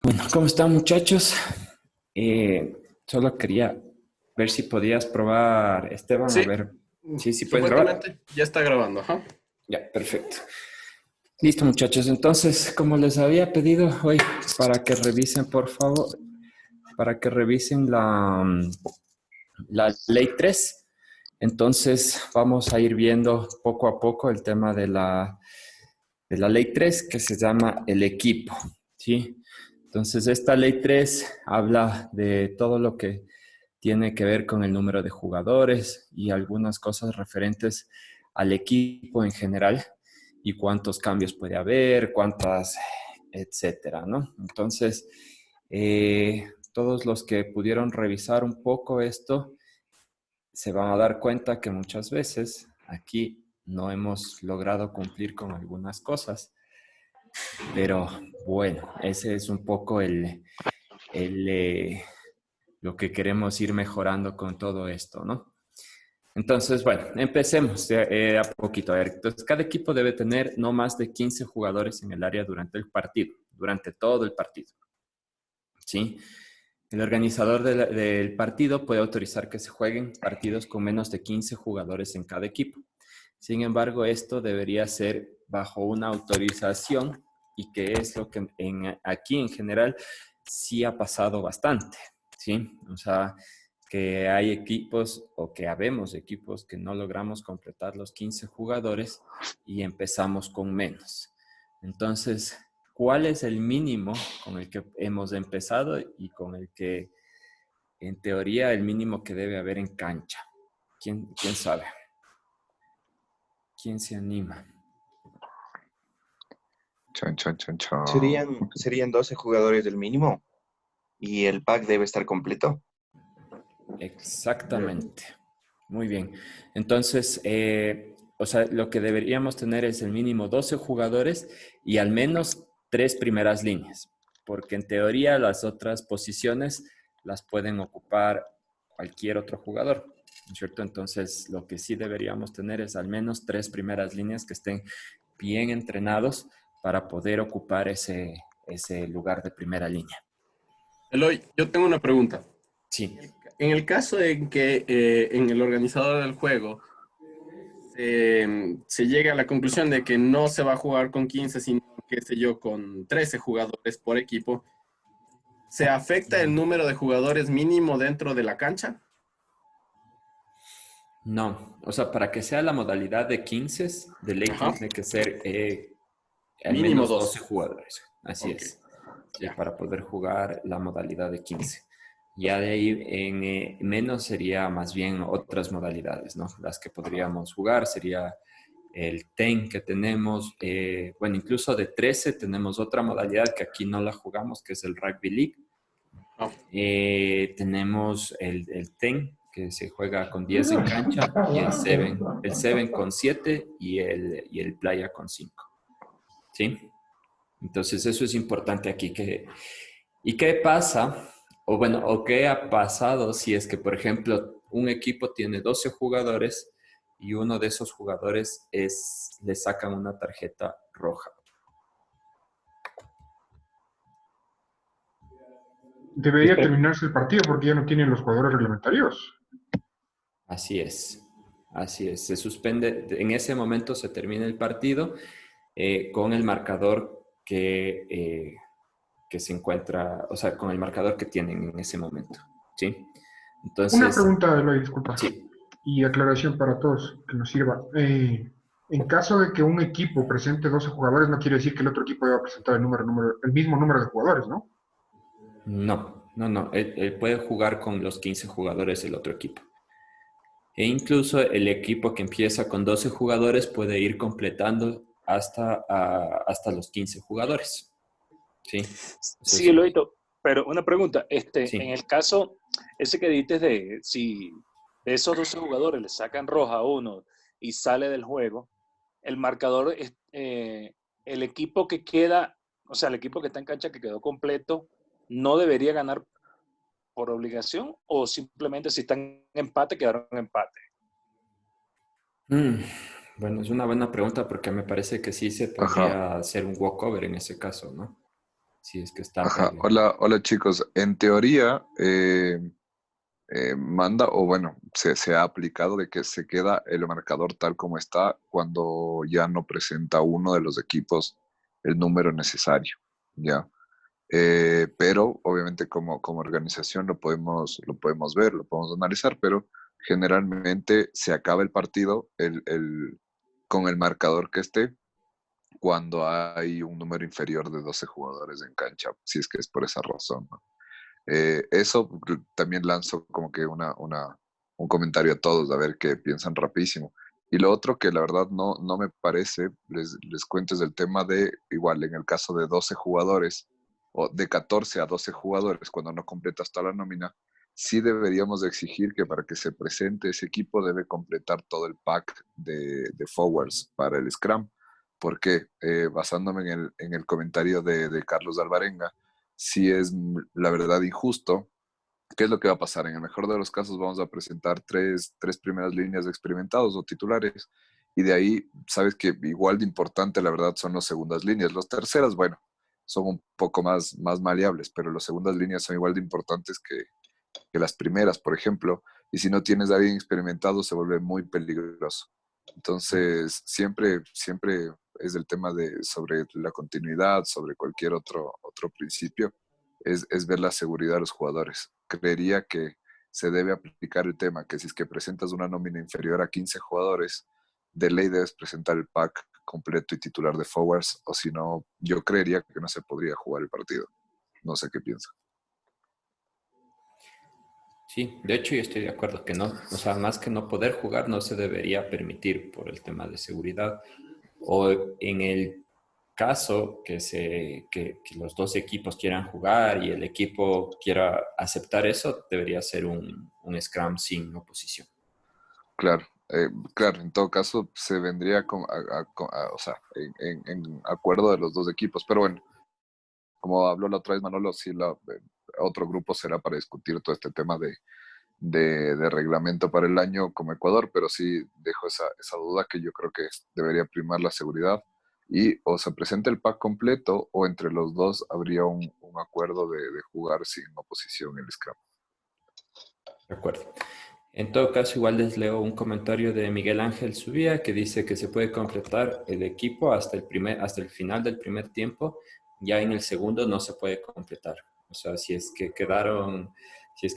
Bueno, ¿cómo están muchachos? Solo quería ver si podías probar, Esteban, a Sí, ver. Sí, sí puedes grabar. supuestamente ya está grabando, ajá. Ya, perfecto. Listo muchachos, entonces, como les había pedido hoy, para que revisen, por favor, para que revisen la ley 3. Entonces, vamos a ir viendo poco a poco el tema de la ley 3 que se llama el equipo, ¿sí? Entonces, esta ley 3 habla de todo lo que tiene que ver con el número de jugadores y algunas cosas referentes al equipo en general y cuántos cambios puede haber, cuántas, etcétera, ¿no? Entonces, todos los que pudieron revisar un poco esto se van a dar cuenta que muchas veces aquí no hemos logrado cumplir con algunas cosas, pero bueno, ese es un poco el, lo que queremos ir mejorando con todo esto, ¿no? Entonces, bueno, empecemos a poquito. A ver, entonces, cada equipo debe tener no más de 15 jugadores en el área durante el partido, durante todo el partido, ¿sí? El organizador del partido puede autorizar que se jueguen partidos con menos de 15 jugadores en cada equipo. Sin embargo, esto debería ser bajo una autorización y que es lo que aquí en general sí ha pasado bastante, ¿sí? O sea, que hay equipos o que habemos equipos que no logramos completar los 15 jugadores y empezamos con menos. Entonces, ¿cuál es el mínimo con el que hemos empezado y con el que, en teoría, el mínimo que debe haber en cancha? ¿Quién sabe? ¿Quién se anima? Chan, chan, chan, chan. Serían 12 jugadores del mínimo y el pack debe estar completo. Exactamente. Muy bien. Entonces, o sea, lo que deberíamos tener es el mínimo 12 jugadores y al menos tres primeras líneas, porque en teoría las otras posiciones las pueden ocupar cualquier otro jugador, ¿no es cierto? Entonces, lo que sí deberíamos tener es al menos tres primeras líneas que estén bien entrenados para poder ocupar ese lugar de primera línea. Eloy, yo tengo una pregunta. Sí. En el caso en que en el organizador del juego se llegue a la conclusión de que no se va a jugar con 15, sino, qué sé yo, con 13 jugadores por equipo, ¿se afecta el número de jugadores mínimo dentro de la cancha? No, o sea, para que sea la modalidad de 15, de ley Ajá, tiene que ser al mínimo menos 12. 12 jugadores. Así Ok, es. Sí, ya. para poder jugar la modalidad de 15. Ya de ahí en menos sería más bien otras modalidades, ¿no? Las que podríamos jugar sería el TEN que tenemos, bueno, incluso de 13 tenemos otra modalidad que aquí no la jugamos, que es el Rugby League. Ah, Tenemos el TEN, que se juega con 10 en cancha, y el 7 con 7 y el Playa con 5. ¿Sí? Entonces eso es importante aquí. ¿Y qué pasa? O bueno, o qué ha pasado si es que, por ejemplo, un equipo tiene 12 jugadores y uno de esos jugadores le sacan una tarjeta roja. Debería terminarse el partido porque ya no tienen los jugadores reglamentarios. Así es, así es. Se suspende, en ese momento se termina el partido con el marcador que se encuentra, o sea, con el marcador que tienen en ese momento, ¿sí? Una Entonces, pregunta, Eloy, disculpa, sí, y aclaración para todos que nos sirva. En caso de que un equipo presente 12 jugadores, no quiere decir que el otro equipo deba presentar el mismo número de jugadores, ¿no? no, él puede jugar con los 15 jugadores del otro equipo. E incluso el equipo que empieza con 12 jugadores puede ir completando hasta los 15 jugadores, ¿sí? Sí, Entonces, Loito, pero una pregunta, en sí. el caso ese que dices de si de esos 12 jugadores le sacan roja a uno y sale del juego, el marcador es el equipo que queda, o sea, el equipo que está en cancha que quedó completo, no debería ganar por obligación o simplemente si están en empate quedaron en empate. Mm, bueno, es una buena pregunta porque me parece que sí se Ajá. podría hacer un walkover en ese caso, ¿no? si es que está Ajá, perdido. hola chicos. En teoría, manda, o bueno, se ha aplicado de que se queda el marcador tal como está cuando ya no presenta uno de los equipos el número necesario, ¿ya? Pero obviamente como organización lo podemos ver, lo podemos analizar, pero generalmente se acaba el partido con el marcador que esté cuando hay un número inferior de 12 jugadores en cancha, si es que es por esa razón, ¿no? Eso también lanzo como que un comentario a todos, a ver qué piensan rapidísimo. Y lo otro que la verdad no me parece, les cuento, es el tema de, igual, en el caso de 12 jugadores, o de 14 a 12 jugadores, cuando no completas toda la nómina, sí deberíamos de exigir que para que se presente ese equipo debe completar todo el pack de forwards para el Scrum. Porque basándome en el comentario de Carlos Alvarenga, si es la verdad injusto, ¿qué es lo que va a pasar? En el mejor de los casos vamos a presentar tres primeras líneas de experimentados o titulares y de ahí, sabes que igual de importante la verdad son las segundas líneas. Las terceras, bueno, son un poco más maleables, pero las segundas líneas son igual de importantes que las primeras, por ejemplo, y si no tienes a alguien experimentado se vuelve muy peligroso. Entonces, siempre es el tema sobre la continuidad, sobre cualquier otro principio, es ver la seguridad de los jugadores. Creería que se debe aplicar el tema que si es que presentas una nómina inferior a 15 jugadores, de ley debes presentar el pack completo y titular de forwards, o si no, yo creería que no se podría jugar el partido. No sé qué piensa. Sí, de hecho yo estoy de acuerdo que no, o sea, más que no poder jugar, no se debería permitir por el tema de seguridad. O en el caso que los dos equipos quieran jugar y el equipo quiera aceptar eso, debería ser un scrum sin oposición. Claro, claro, en todo caso se vendría o sea, en acuerdo de los dos equipos, pero bueno, como habló la otra vez Manolo, sí, otro grupo será para discutir todo este tema de reglamento para el año como Ecuador, pero sí dejo esa duda que yo creo que debería primar la seguridad y o se presenta el pack completo o entre los dos habría un acuerdo de jugar sin oposición el Scrum. De acuerdo. En todo caso, igual les leo un comentario de Miguel Ángel Subía que dice que se puede completar el equipo hasta el final del primer tiempo, ya en el segundo no se puede completar. O sea, si es que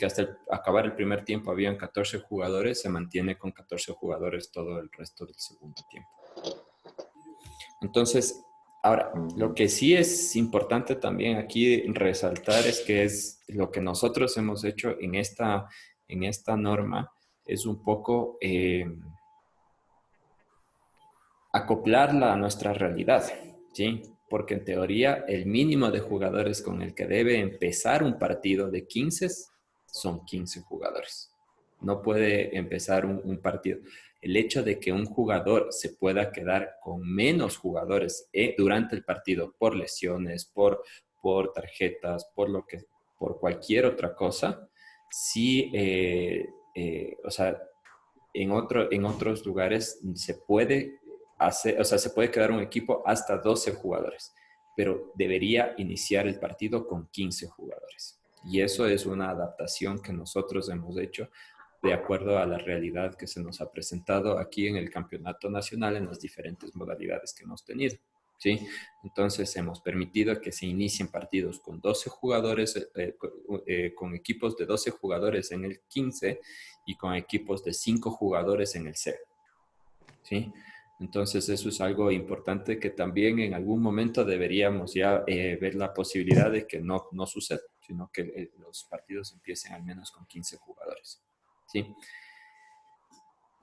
hasta acabar el primer tiempo habían 14 jugadores, se mantiene con 14 jugadores todo el resto del segundo tiempo. Entonces, ahora, lo que sí es importante también aquí resaltar es que es lo que nosotros hemos hecho en esta norma, es un poco acoplarla a nuestra realidad, ¿sí? Porque en teoría el mínimo de jugadores con el que debe empezar un partido de 15 son 15 jugadores. No puede empezar un partido. El hecho de que un jugador se pueda quedar con menos jugadores durante el partido por lesiones, por tarjetas, por cualquier otra cosa, sí, o sea, en otros lugares se puede hacer, o sea, se puede quedar un equipo hasta 12 jugadores, pero debería iniciar el partido con 15 jugadores. Y eso es una adaptación que nosotros hemos hecho de acuerdo a la realidad que se nos ha presentado aquí en el campeonato nacional en las diferentes modalidades que hemos tenido. ¿Sí? Entonces hemos permitido que se inicien partidos con 12 jugadores, con equipos de 12 jugadores en el 15 y con equipos de 5 jugadores en el 0. ¿Sí? Entonces eso es algo importante que también en algún momento deberíamos ya ver la posibilidad de que no suceda, sino que los partidos empiecen al menos con 15 jugadores. ¿Sí?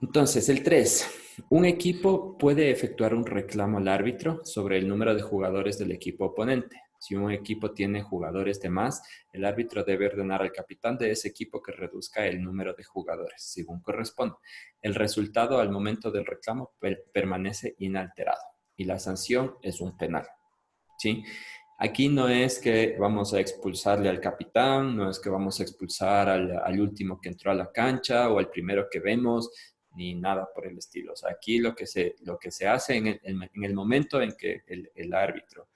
Entonces, el 3. Un equipo puede efectuar un reclamo al árbitro sobre el número de jugadores del equipo oponente. Si un equipo tiene jugadores de más, el árbitro debe ordenar al capitán de ese equipo que reduzca el número de jugadores, según corresponde. El resultado al momento del reclamo permanece inalterado y la sanción es un penal. ¿Sí? Aquí no es que vamos a expulsarle al capitán, no es que vamos a expulsar al último que entró a la cancha o al primero que vemos, ni nada por el estilo. O sea, aquí lo que se hace en el momento en que el árbitro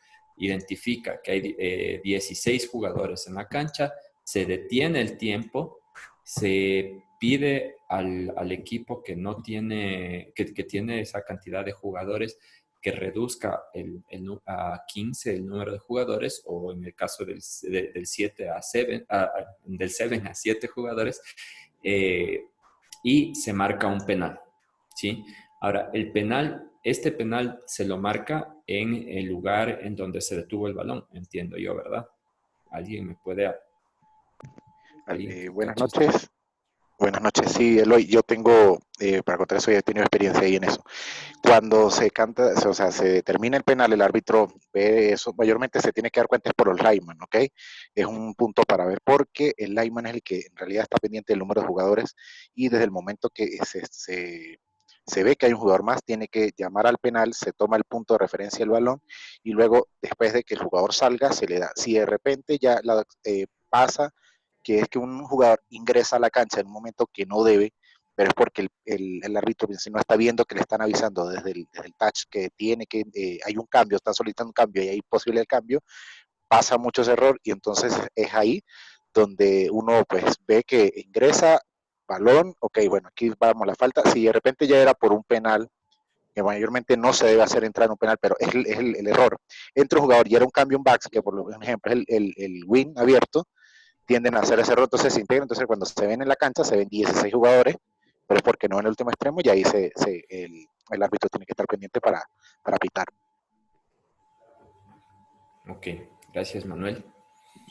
identifica que hay 16 jugadores en la cancha, se detiene el tiempo, se pide al equipo que no tiene, que tiene esa cantidad de jugadores que reduzca a 15 el número de jugadores, o en el caso del 7 a 7, del 7 a 7 jugadores, y se marca un penal, ¿sí? Ahora, este penal se lo marca en el lugar en donde se detuvo el balón, entiendo yo, ¿verdad? ¿Alguien me puede... Buenas noches. Buenas noches. Sí, Eloy, yo tengo, para contar eso, ya he tenido experiencia ahí en eso. Cuando se canta, o sea, se determina el penal, el árbitro ve eso, mayormente se tiene que dar cuenta es por los linemen, ¿ok? Es un punto para ver porque el lineman es el que en realidad está pendiente del número de jugadores y desde el momento que se ve que hay un jugador más, tiene que llamar al penal, se toma el punto de referencia del balón y luego, después de que el jugador salga, se le da. Si de repente ya pasa que es que un jugador ingresa a la cancha en un momento que no debe, pero es porque el árbitro no está viendo que le están avisando desde el touch que tiene que hay un cambio, están solicitando un cambio y hay posible el cambio, pasa mucho ese error y entonces es ahí donde uno pues ve que ingresa, balón, ok, bueno, aquí vamos la falta, si de repente ya era por un penal, que mayormente no se debe hacer entrar en un penal, pero es el error. Entra un jugador y era un cambio en backs, que por ejemplo es el win abierto, tienden a hacer ese error, entonces se integran, entonces cuando se ven en la cancha se ven 16 jugadores, pero es porque no en el último extremo y ahí el árbitro tiene que estar pendiente para pitar. Ok, gracias Manuel.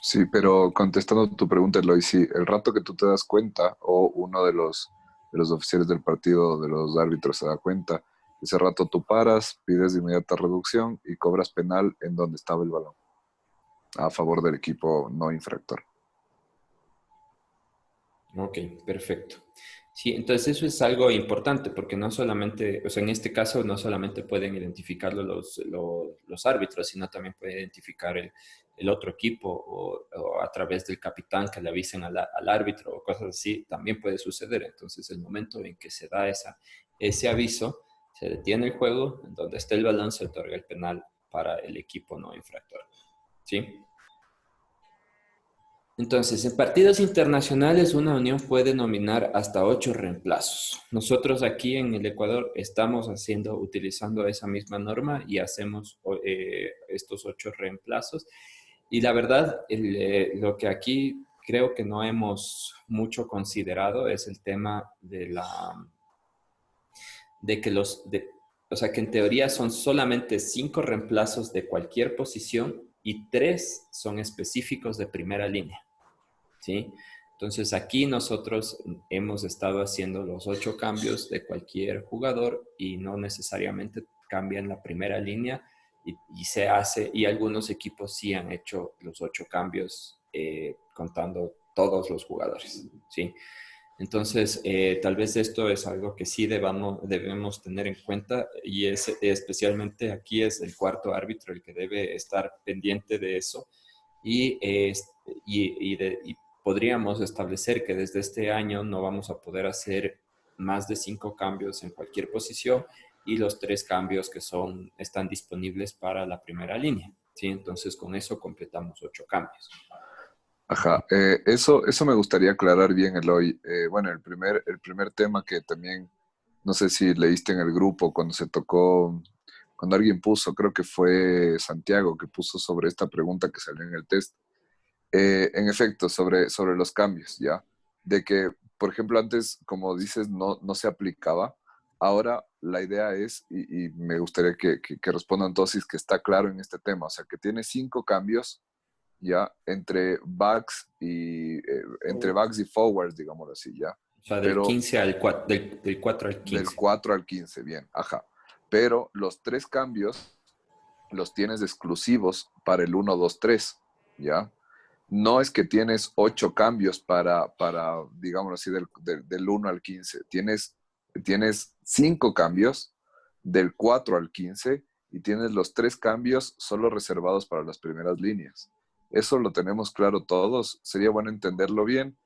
Sí, pero contestando tu pregunta, Eloy, sí, el rato que tú te das cuenta o uno de los oficiales del partido, de los árbitros se da cuenta, ese rato tú paras, pides de inmediata reducción y cobras penal en donde estaba el balón, a favor del equipo no infractor. Ok, perfecto. Sí, entonces eso es algo importante porque no solamente, o sea, en este caso no solamente pueden identificarlo los árbitros, sino también puede identificar el otro equipo o a través del capitán que le avisen al árbitro o cosas así, también puede suceder. Entonces, el momento en que se da ese aviso, se detiene el juego, en donde esté el balón se otorga el penal para el equipo no infractor. ¿Sí? Entonces, en partidos internacionales, una unión puede nominar hasta 8 reemplazos. Nosotros aquí en el Ecuador estamos utilizando esa misma norma y hacemos estos 8 reemplazos. Y la verdad, lo que aquí creo que no hemos mucho considerado es el tema de que o sea, que en teoría son solamente 5 reemplazos de cualquier posición y 3 son específicos de primera línea, ¿sí? Entonces aquí nosotros hemos estado haciendo los 8 cambios de cualquier jugador y no necesariamente cambian la primera línea y algunos equipos sí han hecho los 8 cambios contando todos los jugadores, ¿sí? Entonces, tal vez esto es algo que sí debemos tener en cuenta y especialmente aquí es el cuarto árbitro el que debe estar pendiente de eso y podríamos establecer que desde este año no vamos a poder hacer más de 5 cambios en cualquier posición y los 3 cambios que están disponibles para la primera línea, ¿sí? Entonces, con eso completamos 8 cambios. Ajá, eso me gustaría aclarar bien, Eloy. Bueno, el primer tema que también, no sé si leíste en el grupo cuando se tocó, cuando alguien puso, creo que fue Santiago, que puso sobre esta pregunta que salió en el test. En efecto, sobre los cambios, ¿ya? De que, por ejemplo, antes, como dices, no se aplicaba. Ahora la idea es, y me gustaría que respondan todos si es que está claro en este tema, o sea, que tiene 5 cambios ya entre backs y forwards, digámoslo así, ya. O sea, del Pero 15 al 4, del 4 al 15. del 4 al 15, bien, ajá. Pero los 3 cambios los tienes exclusivos para el 1, 2, 3, ¿ya? No es que tienes 8 cambios para digámoslo así, del 1 al 15. Tienes 5 cambios del 4 al 15 y tienes los 3 cambios solo reservados para las primeras líneas. Eso lo tenemos claro todos. Sería bueno entenderlo bien,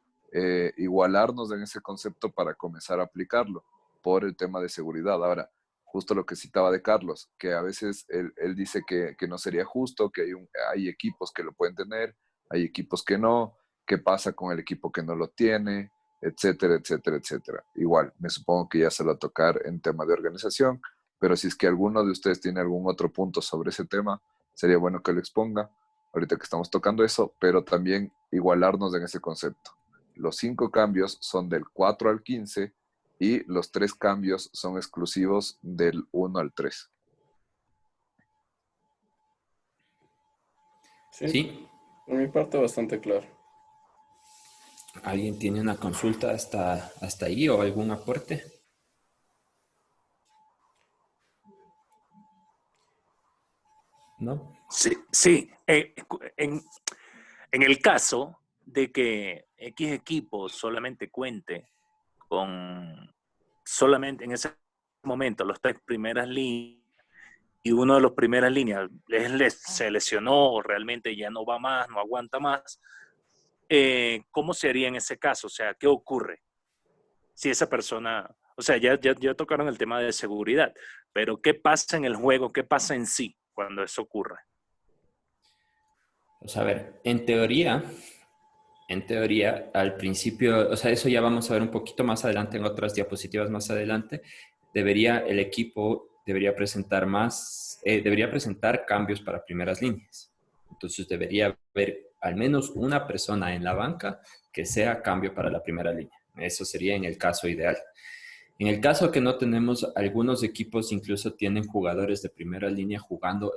igualarnos en ese concepto para comenzar a aplicarlo por el tema de seguridad. Ahora, justo lo que citaba de Carlos, que a veces él dice que no sería justo, que hay equipos que lo pueden tener, hay equipos que no, qué pasa con el equipo que no lo tiene, etcétera, etcétera, etcétera. Igual, me supongo que ya se lo va a tocar en tema de organización, pero si es que alguno de ustedes tiene algún otro punto sobre ese tema, sería bueno que lo exponga, ahorita que estamos tocando eso, pero también igualarnos en ese concepto. Los 5 cambios son del 4 al 15 y los 3 cambios son exclusivos del 1 al 3. Sí, Sí. por mi parte bastante claro. ¿Alguien tiene una consulta hasta ahí o algún aporte? ¿No? Sí, sí. En el caso de que X equipo solamente cuente con solamente en ese momento los 3 primeras líneas y uno de los primeras líneas se lesionó o realmente ya no va más, no aguanta más, ¿cómo sería en ese caso? O sea, ¿qué ocurre si esa persona, o sea, ya tocaron el tema de seguridad, pero ¿qué pasa en el juego? ¿Qué pasa en sí cuando eso ocurre? Pues a ver, en teoría, al principio, o sea, eso ya vamos a ver un poquito más adelante en otras diapositivas más adelante, el equipo debería presentar debería presentar cambios para primeras líneas. Entonces debería haber al menos una persona en la banca que sea cambio para la primera línea. Eso sería en el caso ideal. En el caso que no tenemos, algunos equipos incluso tienen jugadores de primera línea jugando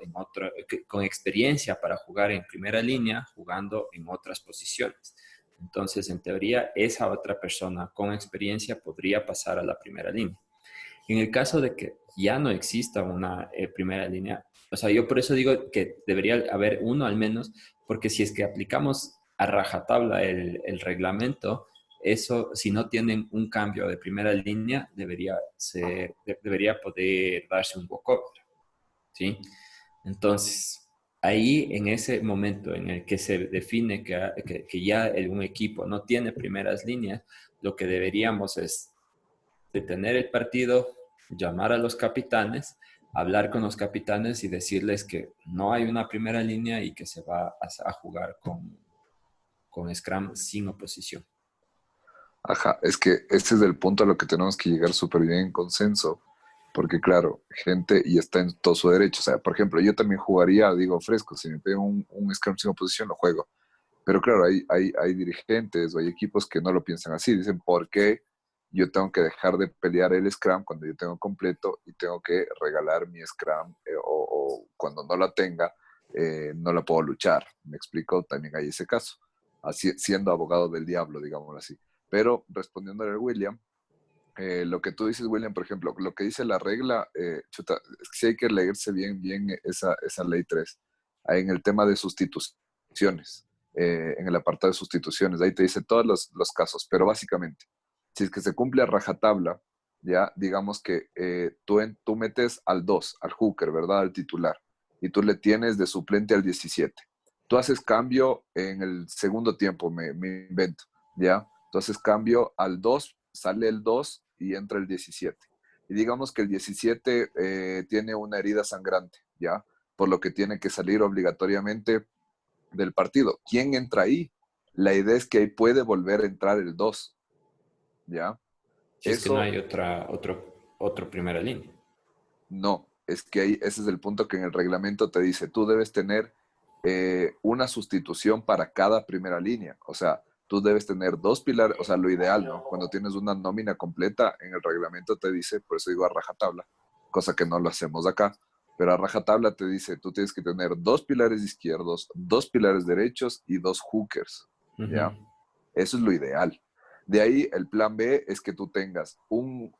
con experiencia para jugar en primera línea, jugando en otras posiciones. Entonces, en teoría, esa otra persona con experiencia podría pasar a la primera línea. En el caso de que ya no exista una primera línea, o sea, yo por eso digo que debería haber uno al menos, porque si es que aplicamos a rajatabla el reglamento, eso, si no tienen un cambio de primera línea, debería poder darse un walkover, ¿sí? Entonces, ahí en ese momento en el que se define que ya un equipo no tiene primeras líneas, lo que deberíamos es detener el partido, llamar a los capitanes, hablar con los capitanes y decirles que no hay una primera línea y que se va a jugar con Scrum sin oposición. Ajá, es que este es el punto a lo que tenemos que llegar súper bien en consenso, porque claro, gente, y está en todo su derecho, o sea, por ejemplo, yo también jugaría, digo, fresco, si me pega un Scrum sin oposición, lo juego, pero claro, hay dirigentes o hay equipos que no lo piensan así, dicen, ¿por qué yo tengo que dejar de pelear el Scrum cuando yo tengo completo y tengo que regalar mi Scrum o cuando no la tenga, no la puedo luchar? Me explico, también hay ese caso, así, siendo abogado del diablo, digámoslo así. Pero respondiéndole a William, lo que tú dices, William, por ejemplo, lo que dice la regla, chuta, es que sí hay que leerse bien esa ley 3. Ahí en el tema de sustituciones, en el apartado de sustituciones, ahí te dice todos los casos, pero básicamente, si es que se cumple a rajatabla, ya digamos que tú metes al 2, al hooker, ¿verdad? Al titular, y tú le tienes de suplente al 17. Tú haces cambio en el segundo tiempo, me invento, ¿ya? Entonces cambio al 2, sale el 2 y entra el 17. Y digamos que el 17 tiene una herida sangrante, ¿ya? Por lo que tiene que salir obligatoriamente del partido. ¿Quién entra ahí? La idea es que ahí puede volver a entrar el 2, ¿ya? Si es que no Eso hay otra primera línea. no, es que ahí ese es el punto que en el reglamento te dice, tú debes tener una sustitución para cada primera línea. O sea, tú debes tener 2 pilares, o sea, lo ideal, ¿no? Cuando tienes una nómina completa, en el reglamento te dice, por eso digo a rajatabla, cosa que no lo hacemos acá, pero a rajatabla te dice, tú tienes que tener 2 pilares izquierdos, 2 pilares derechos y 2 hookers, ¿ya? Eso es lo ideal. De ahí el plan B es que tú tengas un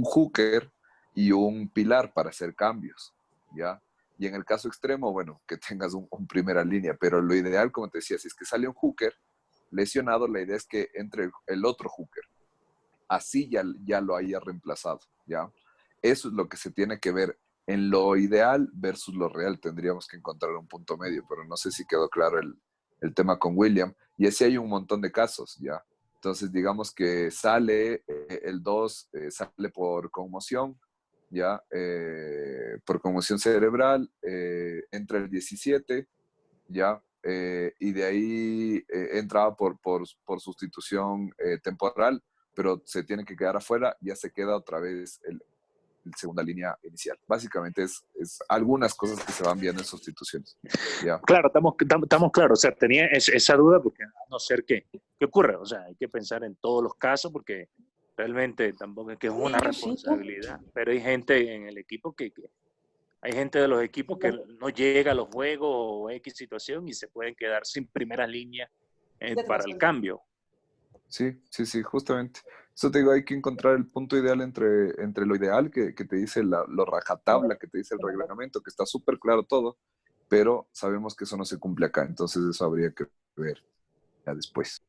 hooker y un pilar para hacer cambios, ¿ya? Y en el caso extremo, bueno, que tengas un primera línea, pero lo ideal, como te decía, si es que sale un hooker lesionado, la idea es que entre el otro hooker. Así ya lo haya reemplazado, ¿ya? Eso es lo que se tiene que ver en lo ideal versus lo real. Tendríamos que encontrar un punto medio, pero no sé si quedó claro el tema con William. Y así hay un montón de casos, ¿ya? Entonces, digamos que sale el 2, sale por conmoción, ya, por conmoción cerebral, entra el 17, ya, y de ahí entraba por sustitución temporal, pero se tiene que quedar afuera, ya se queda otra vez el segunda línea inicial. Básicamente es algunas cosas que se van viendo en sustituciones. ¿Ya? Claro, estamos claros. O sea, tenía esa duda porque a no ser que ocurra. O sea, hay que pensar en todos los casos porque realmente tampoco es que es una responsabilidad. Pero hay gente en el equipo hay gente de los equipos que no llega a los juegos o X situación y se pueden quedar sin primera línea para el cambio. Sí, justamente. Eso te digo, hay que encontrar el punto ideal entre lo ideal que te dice lo rajatabla, que te dice el reglamento, que está súper claro todo, pero sabemos que eso no se cumple acá, entonces eso habría que ver ya después.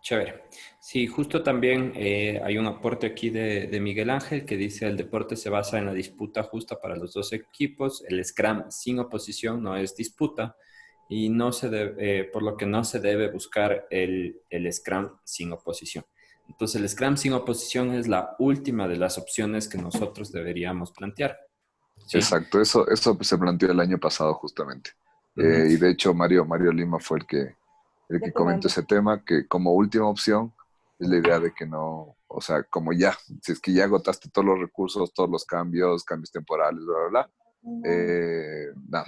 Chévere. Sí, justo también hay un aporte aquí de Miguel Ángel que dice el deporte se basa en la disputa justa para los dos equipos. El scrum sin oposición no es disputa y no se debe, por lo que no se debe buscar el scrum sin oposición. Entonces el scrum sin oposición es la última de las opciones que nosotros deberíamos plantear. ¿Sí? Exacto, eso se planteó el año pasado justamente. Y de hecho Mario Lima fue el que comentó ese tema, que como última opción es la idea de que no, o sea, como ya, si es que ya agotaste todos los recursos, todos los cambios temporales, bla, bla, bla, nada,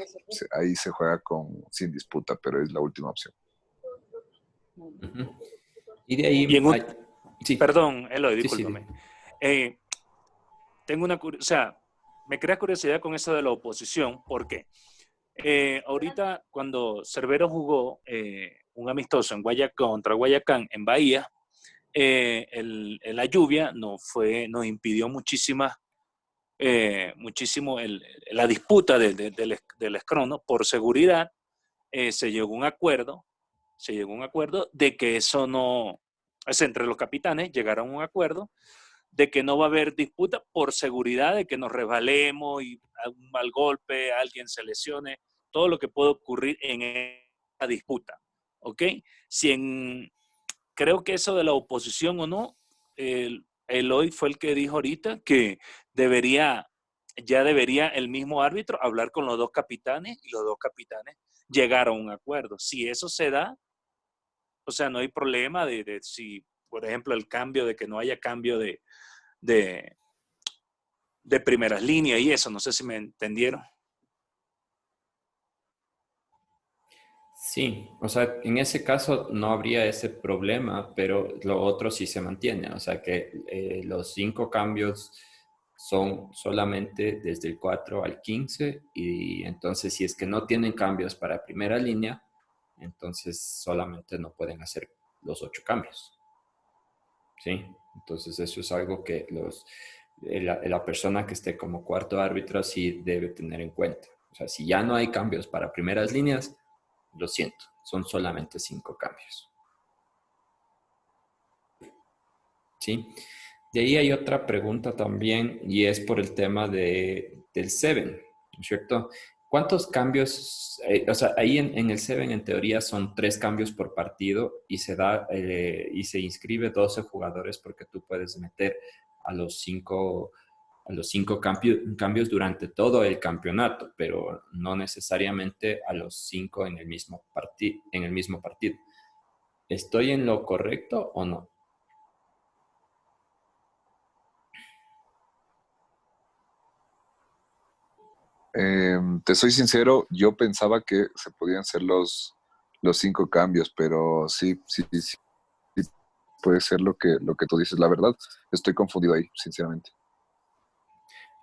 ahí se juega sin disputa, pero es la última opción. Y de ahí... Sí. Perdón, Eloy, discúlpame. Sí. Tengo o sea, me crea curiosidad con eso de la oposición, porque ahorita cuando Cerbero jugó un amistoso contra Guayacán en Bahía, la lluvia nos impidió muchísimo la disputa del escrono. Por seguridad se llegó a un acuerdo de que eso no, entre los capitanes llegaron a un acuerdo de que no va a haber disputa por seguridad de que nos resbalemos y un mal golpe, alguien se lesione, todo lo que puede ocurrir en esa disputa, ¿ok? Creo que eso de la oposición o no, Eloy fue el que dijo ahorita que ya debería el mismo árbitro hablar con los dos capitanes y los dos capitanes llegaron a un acuerdo. Si eso se da, o sea, no hay problema de si, por ejemplo, el cambio, de que no haya cambio de primeras líneas y eso, no sé si me entendieron. Sí, o sea, en ese caso no habría ese problema, pero lo otro sí se mantiene, o sea que los 5 cambios son solamente desde el 4 al 15 y entonces si es que no tienen cambios para primera línea, entonces solamente no pueden hacer los 8 cambios. ¿Sí? Entonces eso es algo que la persona que esté como cuarto árbitro sí debe tener en cuenta. O sea, si ya no hay cambios para primeras líneas, lo siento, son solamente 5 cambios. ¿Sí? De ahí hay otra pregunta también y es por el tema del 7, ¿no es cierto? ¿Cuántos cambios? O sea, ahí en el 7 en teoría son 3 cambios por partido y se inscribe 12 jugadores porque tú puedes meter a los 5 cambios durante todo el campeonato, pero no necesariamente a los 5 en el mismo partido. ¿Estoy en lo correcto o no? Te soy sincero, yo pensaba que se podían hacer los 5 cambios, pero sí puede ser lo que tú dices. La verdad, estoy confundido ahí, sinceramente.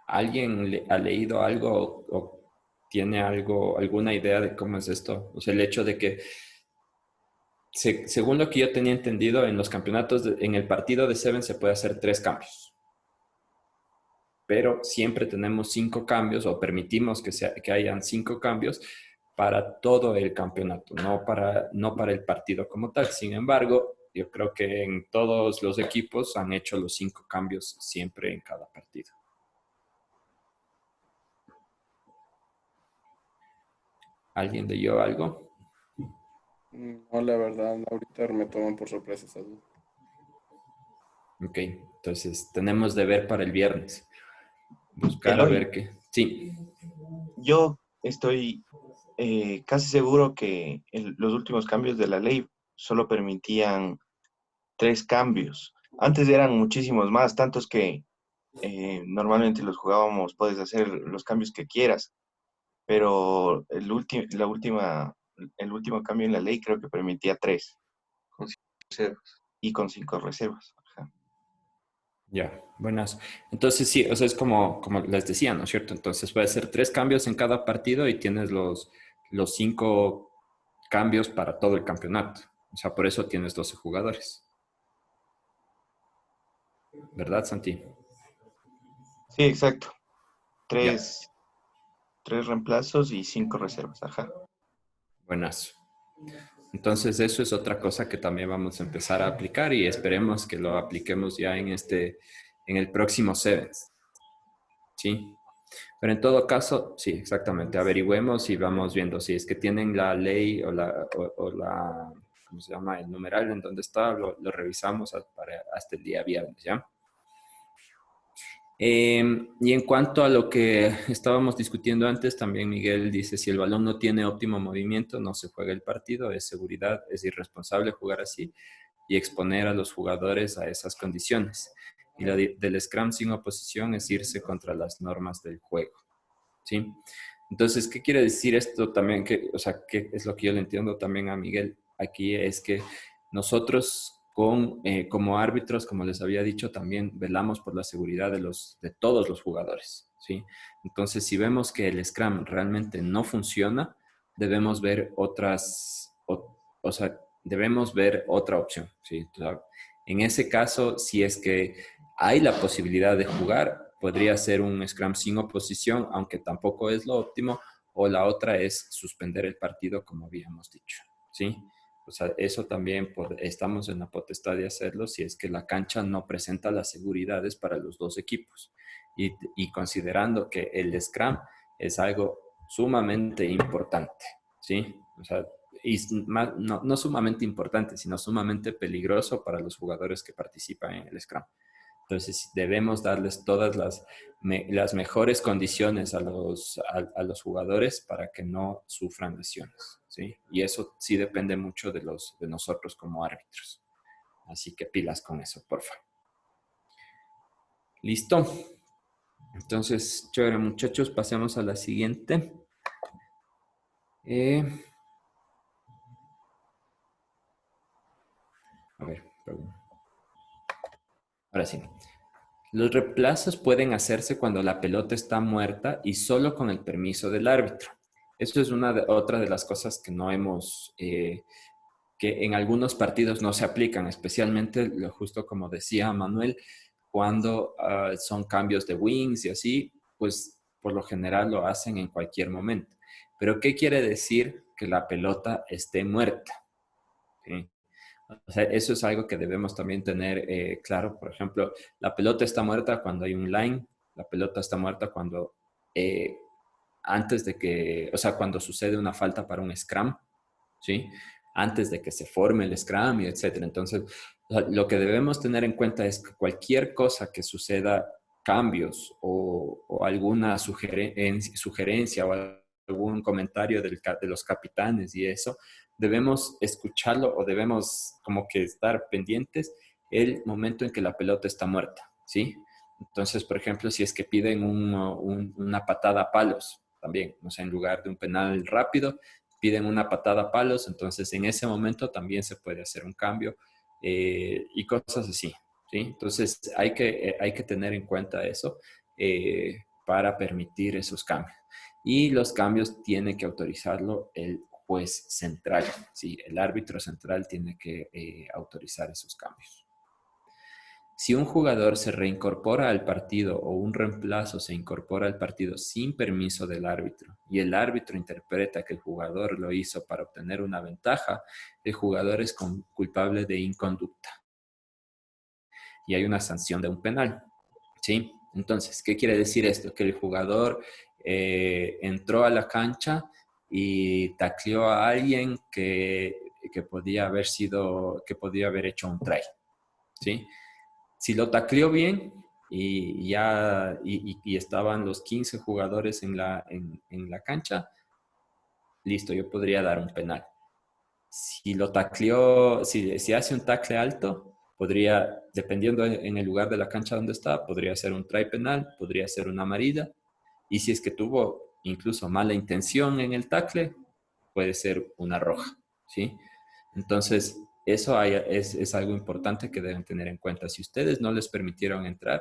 ¿Alguien ha leído algo o tiene alguna idea de cómo es esto? O sea, el hecho de que, según lo que yo tenía entendido, en los campeonatos, en el partido de 7 se puede hacer 3 cambios. Pero siempre tenemos 5 cambios o permitimos que hayan 5 cambios para todo el campeonato, no para el partido como tal. Sin embargo, yo creo que en todos los equipos han hecho los 5 cambios siempre en cada partido. ¿Alguien leyó algo? No, la verdad, ahorita me toman por sorpresa esa duda. Ok, entonces tenemos deber para el viernes. Buscar a Eloy, ver qué. Sí, yo estoy casi seguro que los últimos cambios de la ley solo permitían 3 cambios. Antes eran muchísimos más, tantos que normalmente los jugábamos, puedes hacer los cambios que quieras, pero el último cambio en la ley creo que permitía 3 Con reservas. y con 5 reservas. Ajá. ya, buenas. Entonces sí, o sea, es como les decía, ¿no es cierto? Entonces puede ser 3 cambios en cada partido y tienes los 5 cambios para todo el campeonato. O sea, por eso tienes 12 jugadores. ¿Verdad, Santi? Sí, exacto. Ya, Tres reemplazos y 5 reservas. Ajá. buenas. Entonces eso es otra cosa que también vamos a empezar a aplicar y esperemos que lo apliquemos ya en el próximo Sevens. ¿Sí? Pero en todo caso, sí, exactamente. Averigüemos y vamos viendo si es que tienen la ley o la, ¿cómo se llama? El numeral en donde está, lo revisamos hasta el día viernes, ¿ya? Y en cuanto a lo que estábamos discutiendo antes, también Miguel dice, si el balón no tiene óptimo movimiento, no se juega el partido, es seguridad, es irresponsable jugar así y exponer a los jugadores a esas condiciones. Y del Scrum sin oposición es irse contra las normas del juego. ¿Sí? Entonces, ¿qué quiere decir esto también? O sea, ¿qué es lo que yo le entiendo también a Miguel aquí? Es que nosotros como árbitros, como les había dicho, también velamos por la seguridad de todos los jugadores, ¿sí? Entonces, si vemos que el Scrum realmente no funciona, debemos ver o sea, debemos ver otra opción, ¿sí? O sea, en ese caso, si es que hay la posibilidad de jugar, podría ser un Scrum sin oposición, aunque tampoco es lo óptimo, o la otra es suspender el partido, como habíamos dicho, ¿sí? O sea, eso también estamos en la potestad de hacerlo si es que la cancha no presenta las seguridades para los dos equipos. Y considerando que el Scrum es algo sumamente importante, ¿sí? O sea, y no sumamente importante, sino sumamente peligroso para los jugadores que participan en el Scrum. Entonces debemos darles todas las mejores condiciones a los jugadores para que no sufran lesiones, ¿sí? Y eso sí depende mucho de nosotros como árbitros. Así que pilas con eso, por favor. ¿Listo? Entonces, chévere, muchachos, pasemos a la siguiente. A ver, perdón. Ahora sí. Los reemplazos pueden hacerse cuando la pelota está muerta y solo con el permiso del árbitro. Esto es otra de las cosas que no hemos, que en algunos partidos no se aplican, especialmente, justo como decía Manuel, cuando son cambios de wings y así, pues por lo general lo hacen en cualquier momento. Pero ¿qué quiere decir que la pelota esté muerta? ¿Sí? O sea, eso es algo que debemos también tener claro. Por ejemplo, la pelota está muerta cuando hay un line, la pelota está muerta cuando eh, antes de que, o sea, cuando sucede una falta para un scrum, ¿sí? Antes de que se forme el scrum y etcétera. Entonces, lo que debemos tener en cuenta es que cualquier cosa que suceda, cambios o alguna sugerencia o algún comentario de los capitanes y eso, debemos escucharlo o debemos como que estar pendientes el momento en que la pelota está muerta, ¿sí? Entonces, por ejemplo, si es que piden una patada a palos, también, o sea, en lugar de un penal rápido, piden una patada a palos, entonces en ese momento también se puede hacer un cambio y cosas así, ¿sí? Entonces hay que tener en cuenta eso para permitir esos cambios. Y los cambios tiene que autorizarlo el juez central, ¿sí? El árbitro central tiene que autorizar esos cambios. Si un jugador se reincorpora al partido o un reemplazo se incorpora al partido sin permiso del árbitro y el árbitro interpreta que el jugador lo hizo para obtener una ventaja, el jugador es culpable de inconducta y hay una sanción de un penal, ¿sí? Entonces, ¿qué quiere decir esto? Que el jugador entró a la cancha y tacleó a alguien que podía haber hecho un try, ¿sí? Si lo tacleó bien y ya y estaban los 15 jugadores en la cancha, listo, yo podría dar un penal. Si lo tacleó, si hace un tackle alto, podría, dependiendo en el lugar de la cancha donde está, podría ser un try penal, podría ser una amarilla. Y si es que tuvo incluso mala intención en el tackle, puede ser una roja, ¿sí? Entonces, es algo importante que deben tener en cuenta. Si ustedes no les permitieron entrar,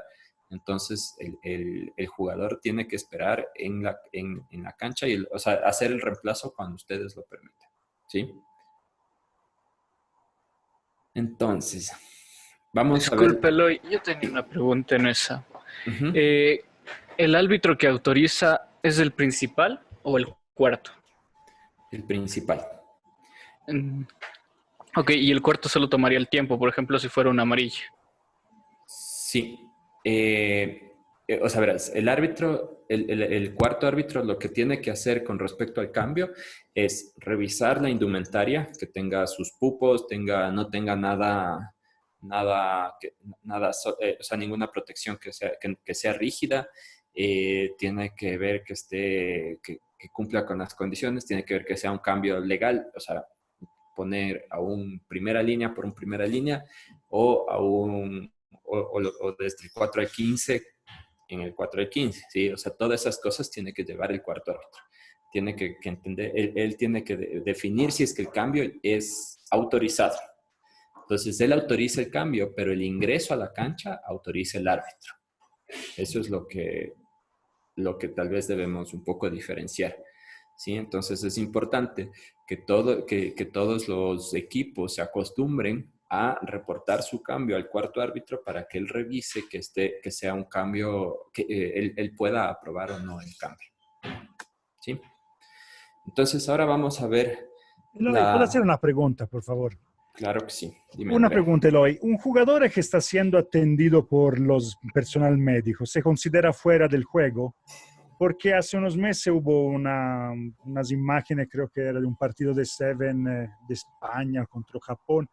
entonces el jugador tiene que esperar en la cancha y, o sea, hacer el reemplazo cuando ustedes lo permitan, ¿sí? Entonces, vamos a ver. Disculpe, Eloy, yo tenía una pregunta en esa. Ujú. ¿El árbitro que autoriza es el principal o el cuarto? El principal. Mm, Ok, y el cuarto solo tomaría el tiempo, por ejemplo, si fuera una amarilla. Sí. O sea, verás, el árbitro, el cuarto árbitro lo que tiene que hacer con respecto al cambio es revisar la indumentaria, que tenga sus pupos, no tenga nada, o sea, ninguna protección que sea rígida. Tiene que ver que cumpla con las condiciones, tiene que ver que sea un cambio legal, o sea, poner a un primera línea por un primera línea o o desde el 4 al 15 en el 4 al 15, ¿sí? O sea, todas esas cosas tiene que llevar el cuarto árbitro. Tiene que entender, él tiene que definir si es que el cambio es autorizado. Entonces, él autoriza el cambio, pero el ingreso a la cancha autoriza el árbitro. Eso es lo que tal vez debemos un poco diferenciar. ¿Sí? Entonces es importante que todos los equipos se acostumbren a reportar su cambio al cuarto árbitro para que él revise que sea un cambio, que él pueda aprobar o no el cambio. ¿Sí? Entonces ahora vamos a ver Eloy, ¿puedo hacer una pregunta, por favor? Claro que sí. Dime, Una Andrea. pregunta, Eloy. Un jugador que está siendo atendido por los personal médico, ¿se considera fuera del juego? Porque hace unos meses hubo unas imágenes, creo que era de un partido de Seven de España contra Japón,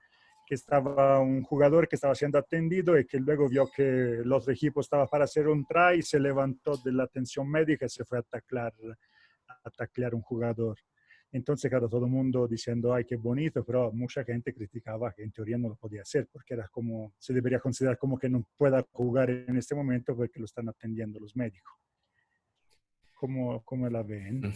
que estaba un jugador que estaba siendo atendido y que luego vio que el otro equipo estaba para hacer un try, se levantó de la atención médica y se fue a taclear un jugador. Entonces, claro, todo el mundo diciendo, ay, qué bonito, pero mucha gente criticaba que en teoría no lo podía hacer, porque era como, se debería considerar como que no pueda jugar en este momento porque lo están atendiendo los médicos. ¿Cómo la ven?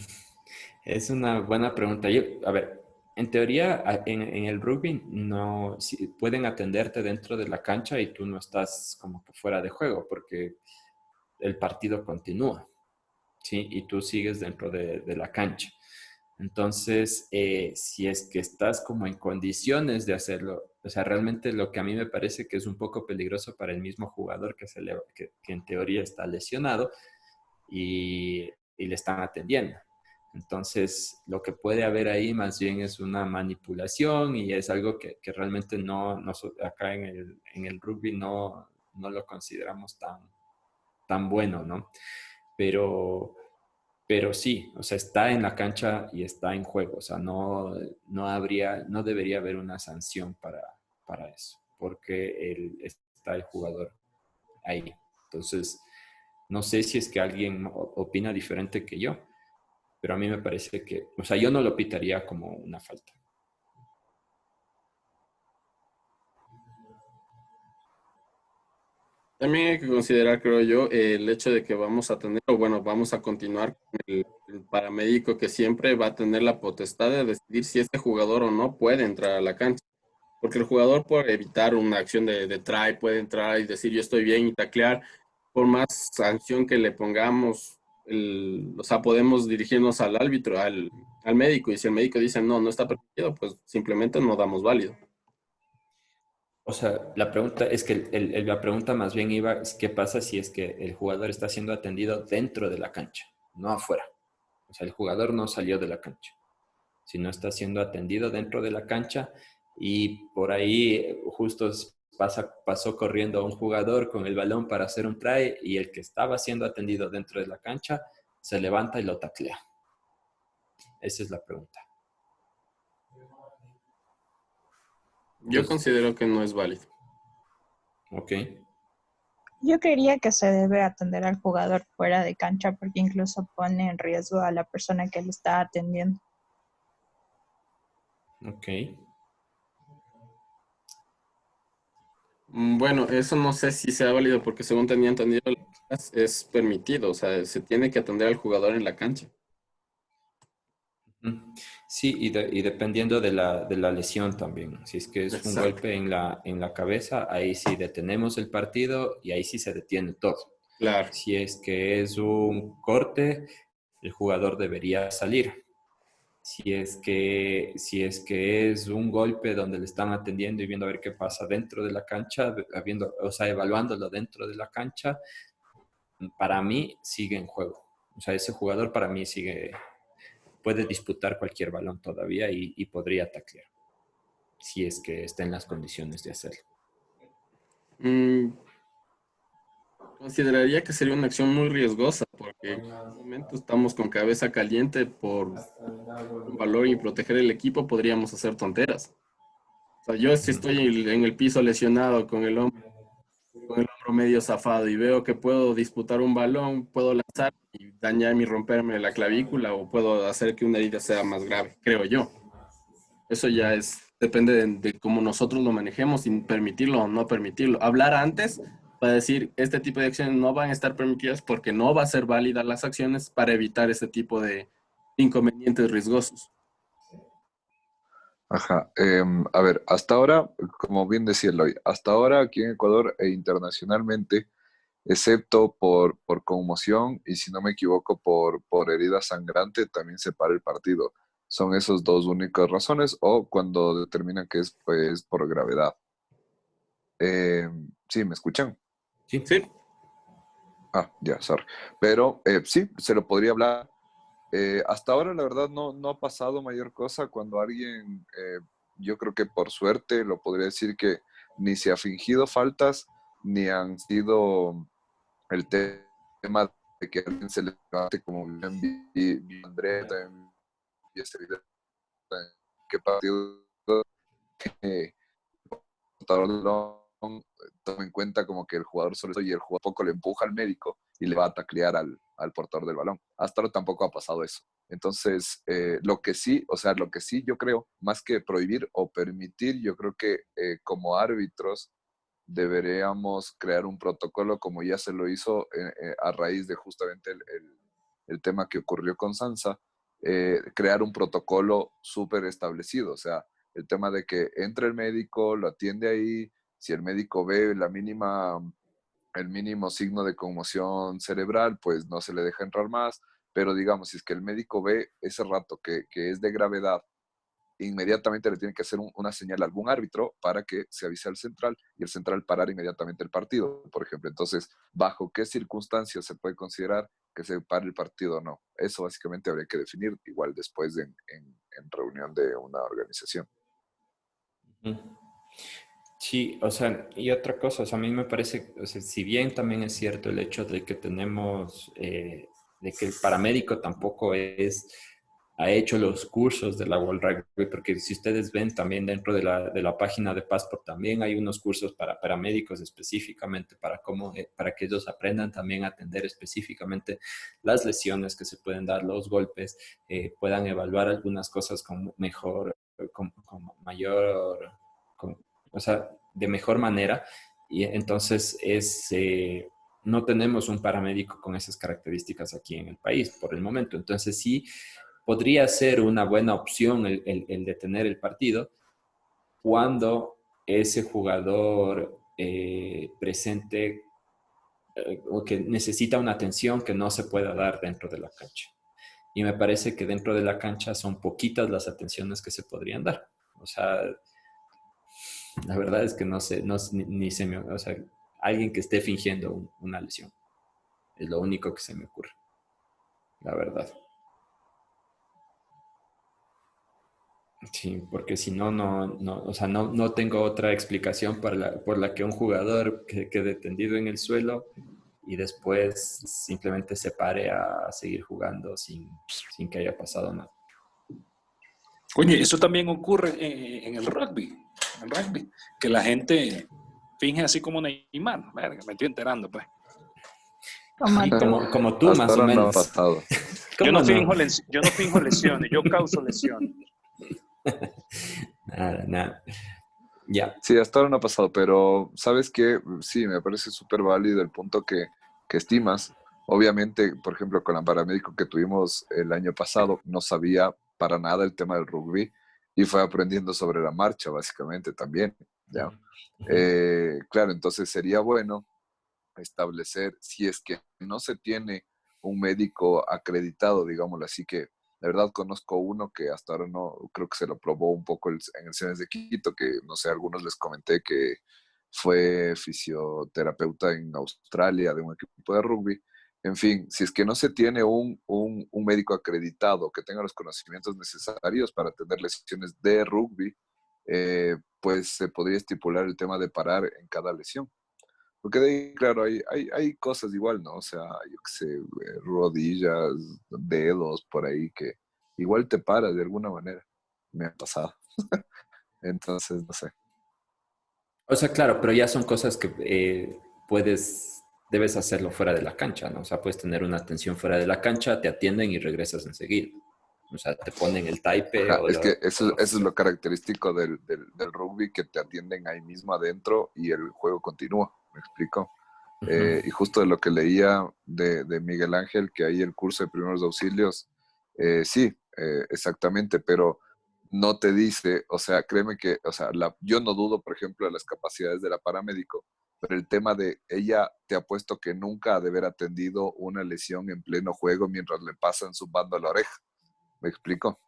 Es una buena pregunta. A ver, en teoría, en el rugby no pueden atenderte dentro de la cancha y tú no estás como que fuera de juego porque el partido continúa, ¿sí? Y tú sigues dentro de la cancha. Entonces, si es que estás como en condiciones de hacerlo, o sea, realmente lo que a mí me parece que es un poco peligroso para el mismo jugador que en teoría está lesionado y le están atendiendo. Entonces, lo que puede haber ahí más bien es una manipulación y es algo que realmente acá en el rugby no lo consideramos tan bueno, ¿no? Pero, pero sí, o sea, está en la cancha y está en juego, o sea, no debería haber una sanción para eso, porque está el jugador ahí. Entonces, no sé si es que alguien opina diferente que yo, pero a mí me parece que, o sea, yo no lo pitaría como una falta. También hay que considerar, creo yo, el hecho de que vamos a tener, o bueno, vamos a continuar con el paramédico que siempre va a tener la potestad de decidir si este jugador o no puede entrar a la cancha. Porque el jugador, por evitar una acción de try, puede entrar y decir yo estoy bien y taclear. Por más sanción que le pongamos, o sea, podemos dirigirnos al árbitro, al médico, y si el médico dice no, no está permitido, pues simplemente no damos válido. O sea, la pregunta es que la pregunta más bien iba, es qué pasa si es que el jugador está siendo atendido dentro de la cancha, no afuera. O sea, el jugador no salió de la cancha, sino está siendo atendido dentro de la cancha y por ahí justo pasó corriendo un jugador con el balón para hacer un try y el que estaba siendo atendido dentro de la cancha se levanta y lo taclea. Esa es la pregunta. Yo Entonces, considero que no es válido. ok. Yo creería que se debe atender al jugador fuera de cancha porque incluso pone en riesgo a la persona que lo está atendiendo. Ok. Bueno, eso no sé si sea válido porque según tenía entendido es permitido, o sea, se tiene que atender al jugador en la cancha. Sí, y dependiendo de la lesión también. Si es que es un Exacto, golpe en la cabeza, ahí sí detenemos el partido y ahí sí se detiene todo. claro. Si es que es un corte, el jugador debería salir. Si es que es un golpe donde le están atendiendo y viendo a ver qué pasa dentro de la cancha, o sea, evaluándolo dentro de la cancha, para mí sigue en juego. O sea, ese jugador para mí puede disputar cualquier balón todavía y podría taclear, si es que está en las condiciones de hacerlo. Mm, consideraría que sería una acción muy riesgosa porque en este momento estamos con cabeza caliente por un valor y proteger el equipo, podríamos hacer tonteras. O sea, yo si estoy en el piso lesionado con el hombro medio zafado y veo que puedo disputar un balón, puedo lanzar y dañarme y romperme la clavícula o puedo hacer que una herida sea más grave, creo yo. Eso ya depende de cómo nosotros lo manejemos, sin permitirlo o no permitirlo. Hablar antes para decir, este tipo de acciones no van a estar permitidas porque no va a ser válida las acciones para evitar este tipo de inconvenientes riesgosos. Ajá. A ver, hasta ahora, como bien decía Eloy, hasta ahora aquí en Ecuador e internacionalmente, excepto por conmoción y si no me equivoco por herida sangrante, también se para el partido. Son esas dos únicas razones o cuando determinan que es pues por gravedad. Sí, ¿me escuchan? Sí. Sí, Ah, ya, sorry. Pero sí, se lo podría hablar. Hasta ahora, la verdad, no ha pasado mayor cosa cuando alguien, yo creo que por suerte, lo podría decir que ni se ha fingido faltas, ni han sido el tema de que alguien se levante como bien vi André, también vi ese video en qué partido portador del balón toma en cuenta como que el jugador solo y el jugador poco le empuja al médico y le va a taclear al portador del balón. Hasta ahora tampoco ha pasado eso. Entonces, lo que sí, o sea, lo que sí yo creo, más que prohibir o permitir, yo creo que como árbitros deberíamos crear un protocolo como ya se lo hizo a raíz de justamente el tema que ocurrió con Sansa, crear un protocolo súper establecido, o sea, el tema de que entre el médico, lo atiende ahí, si el médico ve el mínimo signo de conmoción cerebral, pues no se le deja entrar más, pero digamos, si es que el médico ve ese rato que es de gravedad, inmediatamente le tiene que hacer una señal a algún árbitro para que se avise al central y el central parar inmediatamente el partido, por ejemplo. Entonces, ¿bajo qué circunstancias se puede considerar que se pare el partido o no? Eso básicamente habría que definir igual después en reunión de una organización. Sí, o sea, y otra cosa, o sea, a mí me parece, o sea, si bien también es cierto el hecho de que tenemos, de que el paramédico tampoco ha hecho los cursos de la World Rugby, porque si ustedes ven también dentro de la página de Passport también hay unos cursos para paramédicos específicamente para que ellos aprendan también a atender específicamente las lesiones que se pueden dar, los golpes, puedan evaluar algunas cosas con mayor, o sea, de mejor manera. Y entonces no tenemos un paramédico con esas características aquí en el país por el momento. Entonces sí podría ser una buena opción el detener el partido cuando ese jugador presente o que necesita una atención que no se pueda dar dentro de la cancha. Y me parece que dentro de la cancha son poquitas las atenciones que se podrían dar. O sea, la verdad es que no sé, ni se me, o sea, alguien que esté fingiendo una lesión. Es lo único que se me ocurre, la verdad. Sí, porque si no, o sea, no tengo otra explicación por la que un jugador quede tendido en el suelo y después simplemente se pare a seguir jugando sin que haya pasado nada. Oye, eso también ocurre en el rugby, que la gente finge así como Neymar. Verga, me estoy enterando, pues. Como Sí, tú. como tú, Hasta más o ahora no ha menos. pasado. Yo no, ¿Cómo no? yo no finjo lesiones, yo causo lesiones. Nada, nada. Ya. Sí, hasta ahora no ha pasado, pero ¿sabes qué? Sí, me parece súper válido el punto que estimas. Obviamente, por ejemplo, con la paramédico que tuvimos el año pasado, no sabía para nada el tema del rugby y fue aprendiendo sobre la marcha, básicamente, también, ¿ya? Claro, entonces sería bueno establecer, si es que no se tiene un médico acreditado, digámoslo así, que la verdad conozco uno que hasta ahora no, creo que se lo probó un poco en el CENES de Quito, que no sé, a algunos les comenté que fue fisioterapeuta en Australia de un equipo de rugby. En fin, si es que no se tiene un médico acreditado que tenga los conocimientos necesarios para atender lesiones de rugby, pues se podría estipular el tema de parar en cada lesión. Porque de ahí, claro, hay cosas igual, ¿no? O sea, yo qué sé, rodillas, dedos por ahí que igual te paras de alguna manera. Me ha pasado. Entonces, no sé. O sea, claro, pero ya son cosas que debes hacerlo fuera de la cancha, ¿no? O sea, puedes tener una atención fuera de la cancha, te atienden y regresas enseguida. O sea, te ponen el taipe Ajá, o es que o eso es lo característico del rugby, que te atienden ahí mismo adentro y el juego continúa. ¿Me explico? Ujú. Y justo de lo que leía de Miguel Ángel, que ahí el curso de primeros auxilios, sí, exactamente, pero no te dice, o sea, créeme que, o sea, yo no dudo, por ejemplo, de las capacidades de la paramédico, pero el tema de ella, te apuesto que nunca ha de haber atendido una lesión en pleno juego mientras le pasan zumbando a la oreja. ¿Me explico?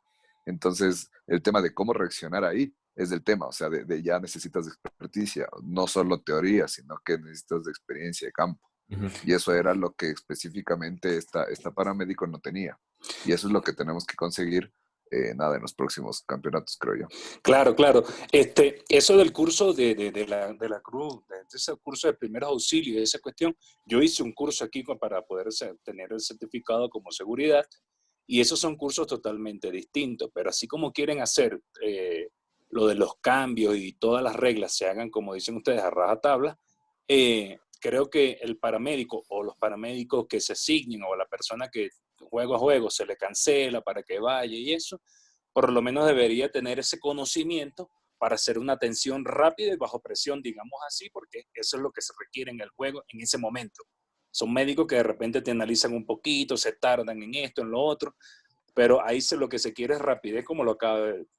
Entonces, el tema de cómo reaccionar ahí es el tema, o sea, de ya necesitas de experticia, no solo teoría, sino que necesitas de experiencia de campo. Ujú. Y eso era lo que específicamente esta paramédico no tenía. Y eso es lo que tenemos que conseguir, nada, en los próximos campeonatos, creo yo. Claro, claro. Eso del curso de la Cruz, de ese curso de primeros auxilios, esa cuestión, yo hice un curso aquí para poder tener el certificado como seguridad, y esos son cursos totalmente distintos, pero así como quieren hacer lo de los cambios y todas las reglas se hagan, como dicen ustedes, a rajatabla, creo que el paramédico o los paramédicos que se asignen o la persona que juego a juego se le cancela para que vaya y eso, por lo menos debería tener ese conocimiento para hacer una atención rápida y bajo presión, digamos así, porque eso es lo que se requiere en el juego en ese momento. Son médicos que de repente te analizan un poquito, se tardan en esto, en lo otro, pero ahí lo que se quiere es rapidez, como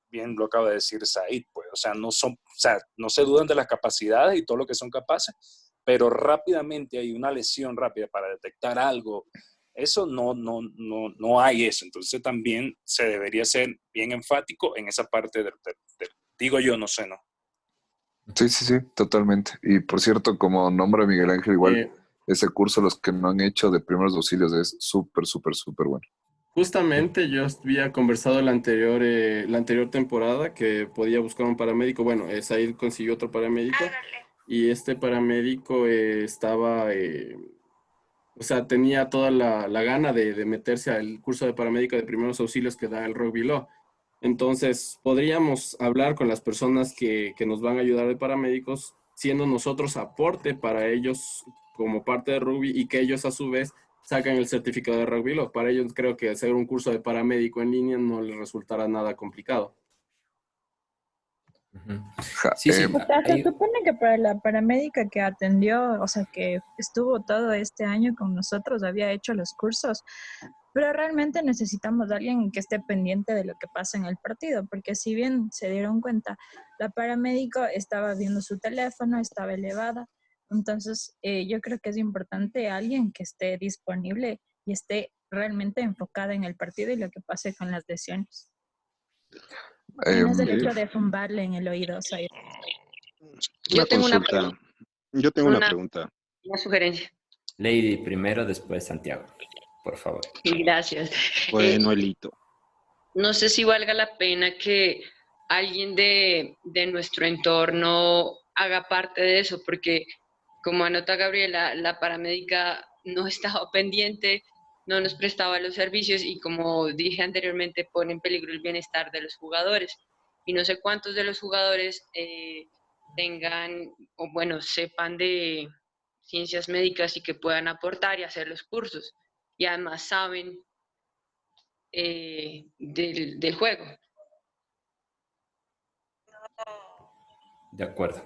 bien lo acaba de decir Said, pues, o sea, no se dudan de las capacidades y todo lo que son capaces, pero rápidamente hay una lesión rápida para detectar algo. Eso no hay eso. Entonces también se debería ser bien enfático en esa parte digo yo, no sé, ¿no? Sí, sí, sí, totalmente. Y por cierto, como nombra Miguel Ángel, igual Eh, ese curso, los que no han hecho de primeros auxilios, es súper, súper, súper bueno. Justamente yo había conversado la anterior temporada que podía buscar un paramédico. Bueno, Said consiguió otro paramédico y este paramédico o sea, tenía toda la gana de meterse al curso de paramédico de primeros auxilios que da el Rugby Law. Entonces, podríamos hablar con las personas que nos van a ayudar de paramédicos, siendo nosotros aporte para ellos como parte de rugby y que ellos a su vez sacan el certificado de Rugby Law. Para ellos creo que hacer un curso de paramédico en línea no les resultará nada complicado. Ujú. Ja, Sí, sí. O sea, se supone que para la paramédica que atendió, o sea, que estuvo todo este año con nosotros, había hecho los cursos, pero realmente necesitamos a alguien que esté pendiente de lo que pasa en el partido, porque si bien se dieron cuenta, la paramédico estaba viendo su teléfono, estaba elevada, entonces yo creo que es importante alguien que esté disponible y esté realmente enfocada en el partido y lo que pase con las lesiones. Y no es el hecho de zumbarle en el oído, o sea, Yo tengo una pregunta. Yo tengo una Una, pregunta. una sugerencia. Lady primero, después Santiago, por favor. Gracias. Bueno, Elito. No sé si valga la pena que alguien de nuestro entorno haga parte de eso, porque como anota Gabriela, la paramédica no estaba pendiente, no nos prestaba los servicios y como dije anteriormente, pone en peligro el bienestar de los jugadores. Y no sé cuántos de los jugadores tengan, o bueno, sepan de ciencias médicas y que puedan aportar y hacer los cursos. Y además saben del juego. De acuerdo.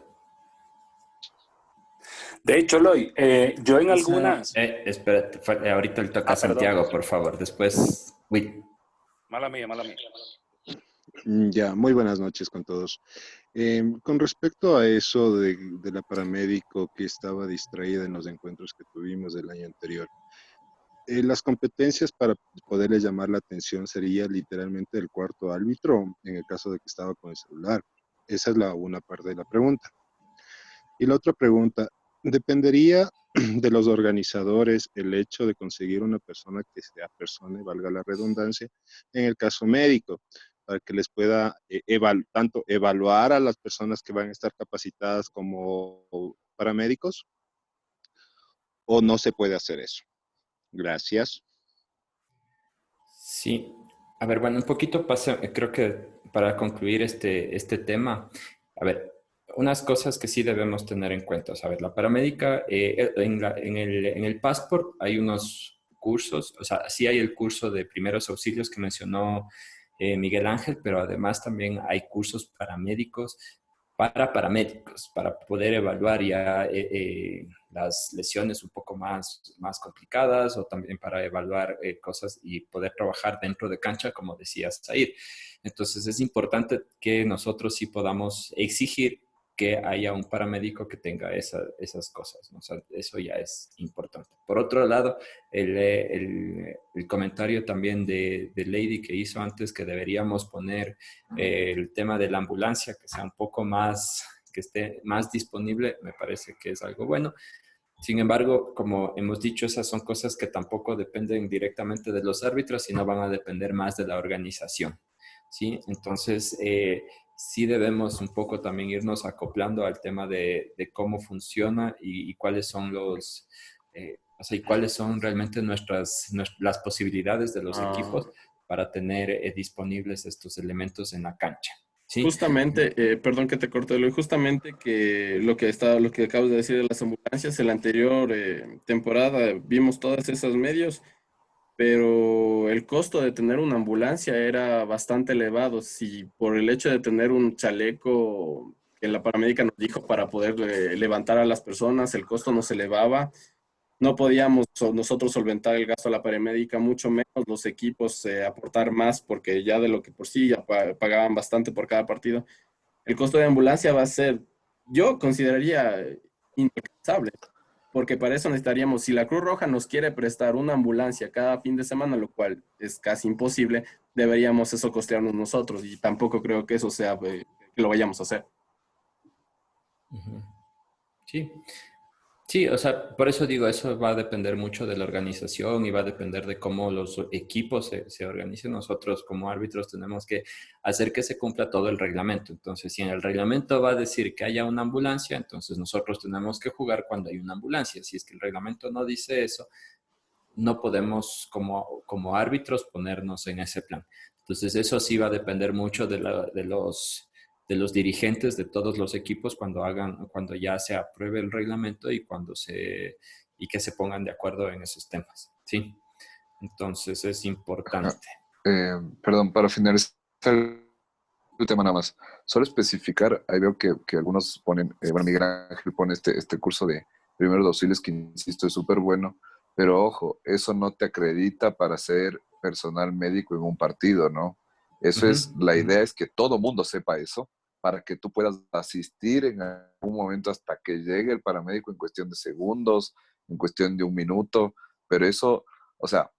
De hecho, Eloy, yo en algunas... Espérate, ahorita le toca a perdón. Santiago, por favor. Después, Will. Mala mía, mala mía. Ya, muy buenas noches con todos. Con respecto a eso de la paramédico que estaba distraída en los encuentros que tuvimos del año anterior, las competencias para poderle llamar la atención sería literalmente el cuarto árbitro en el caso de que estaba con el celular. Esa es una parte de la pregunta. Y la otra pregunta, ¿dependería de los organizadores el hecho de conseguir una persona que sea persona, valga la redundancia, en el caso médico, para que les pueda tanto evaluar a las personas que van a estar capacitadas como paramédicos, o no se puede hacer eso? Gracias. Sí. A ver, bueno, un poquito creo que para concluir este tema, a ver, unas cosas que sí debemos tener en cuenta. A ver, la paramédica, en el Passport hay unos cursos, o sea, sí hay el curso de primeros auxilios que mencionó Miguel Ángel, pero además también hay cursos paramédicos para paramédicos, para poder evaluar ya las lesiones un poco más complicadas o también para evaluar cosas y poder trabajar dentro de cancha, como decía Zair. Entonces es importante que nosotros sí podamos exigir que haya un paramédico que tenga esas cosas, ¿no? O sea, eso ya es importante. Por otro lado, el comentario también de Lady que hizo antes, que deberíamos poner el tema de la ambulancia, que sea un poco más, que esté más disponible, me parece que es algo bueno. Sin embargo, como hemos dicho, esas son cosas que tampoco dependen directamente de los árbitros, sino van a depender más de la organización, ¿sí? Entonces, sí debemos un poco también irnos acoplando al tema de cómo funciona y cuáles son o sea, y cuáles son realmente las posibilidades de los equipos para tener disponibles estos elementos en la cancha. ¿Sí? Justamente, perdón que te corte, Eloy, justamente que lo que acabas de decir de las ambulancias, en la anterior temporada vimos todas esas medios, pero el costo de tener una ambulancia era bastante elevado. Si por el hecho de tener un chaleco que la paramédica nos dijo para poder levantar a las personas, el costo nos elevaba, no podíamos nosotros solventar el gasto de la paramédica, mucho menos los equipos aportar más, porque ya de lo que por sí ya pagaban bastante por cada partido. El costo de ambulancia va a ser, yo consideraría inalcanzable, porque para eso necesitaríamos, si la Cruz Roja nos quiere prestar una ambulancia cada fin de semana, lo cual es casi imposible, deberíamos eso costearnos nosotros, y tampoco creo que eso sea, que lo vayamos a hacer. Sí. Sí, o sea, por eso digo, eso va a depender mucho de la organización y va a depender de cómo los equipos se organicen. Nosotros como árbitros tenemos que hacer que se cumpla todo el reglamento. Entonces, si en el reglamento va a decir que haya una ambulancia, entonces nosotros tenemos que jugar cuando hay una ambulancia. Si es que el reglamento no dice eso, no podemos como árbitros ponernos en ese plan. Entonces, eso sí va a depender mucho de los dirigentes de todos los equipos cuando ya se apruebe el reglamento y que se pongan de acuerdo en esos temas, ¿sí? Entonces es importante. Perdón, para finalizar el tema nada más, solo especificar, ahí veo que algunos ponen, bueno, Miguel Ángel pone este curso de primeros auxilios que, insisto, es súper bueno, pero ojo, eso no te acredita para ser personal médico en un partido, ¿no? Eso es, la idea es que todo mundo sepa eso, para que tú puedas asistir en algún momento hasta que llegue el paramédico en cuestión de segundos, en cuestión de un minuto, pero eso, o sea,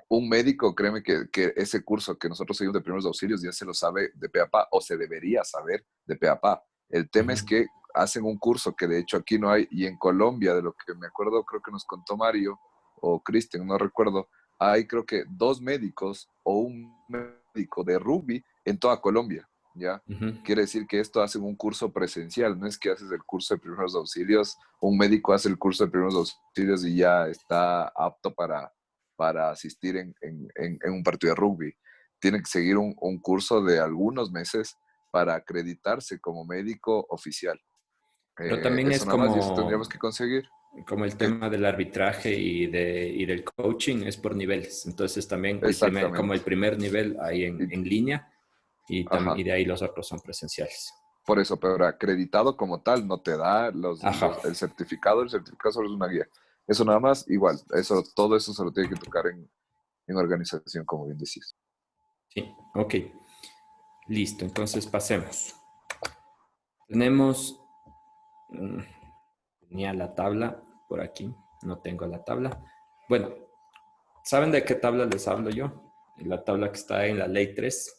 un médico, créeme que ese curso que nosotros seguimos de primeros auxilios ya se lo sabe de pe a pa, o se debería saber de pe a pa. El tema es que hacen un curso que de hecho aquí no hay, y en Colombia, de lo que me acuerdo, creo que nos contó Mario o Cristian, no recuerdo, hay creo que 2 médicos o un médico de rugby en toda Colombia, ¿ya? Quiere decir que esto hacen un curso presencial, no es que haces el curso de primeros auxilios, un médico hace el curso de primeros auxilios y ya está apto para asistir en un partido de rugby. Tiene que seguir un curso de algunos meses para acreditarse como médico oficial. Pero también es Eso nada más, y eso como, tendríamos que conseguir. como el tema del arbitraje y del coaching es por niveles. Entonces también como el Exactamente. primer nivel ahí Y- en línea y Ajá. de ahí los otros son presenciales. Por eso, pero acreditado como tal no te da Ajá. el certificado solo es una guía. Eso nada más, igual, todo eso se lo tiene que tocar en organización, como bien decís. Sí, ok. Listo, entonces pasemos. Tenemos, tenía la tabla por aquí, no tengo la tabla. Bueno, ¿saben de qué tabla les hablo yo? La tabla que está en la ley 3,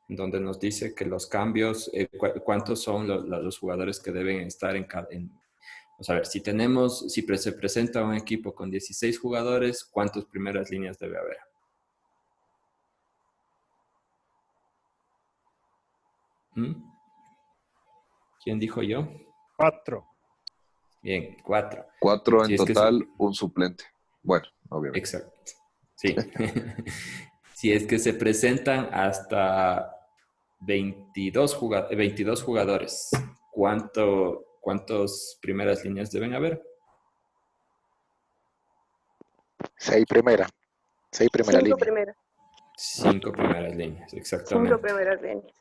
donde nos dice que los cambios, cuántos son los jugadores que deben estar vamos a ver, si se presenta un equipo con 16 jugadores, ¿cuántas primeras líneas debe haber? ¿Mm? ¿Quién dijo yo? 4. Bien, 4. 4 Si en es que total, un suplente. Bueno, obviamente. exacto. Sí. Si es que se presentan hasta 22 jugadores, ¿cuántas primeras líneas deben haber? 6 primeras. 6 primeras 5 líneas. primeras. 5 primeras líneas, 5 exactamente. primeras líneas.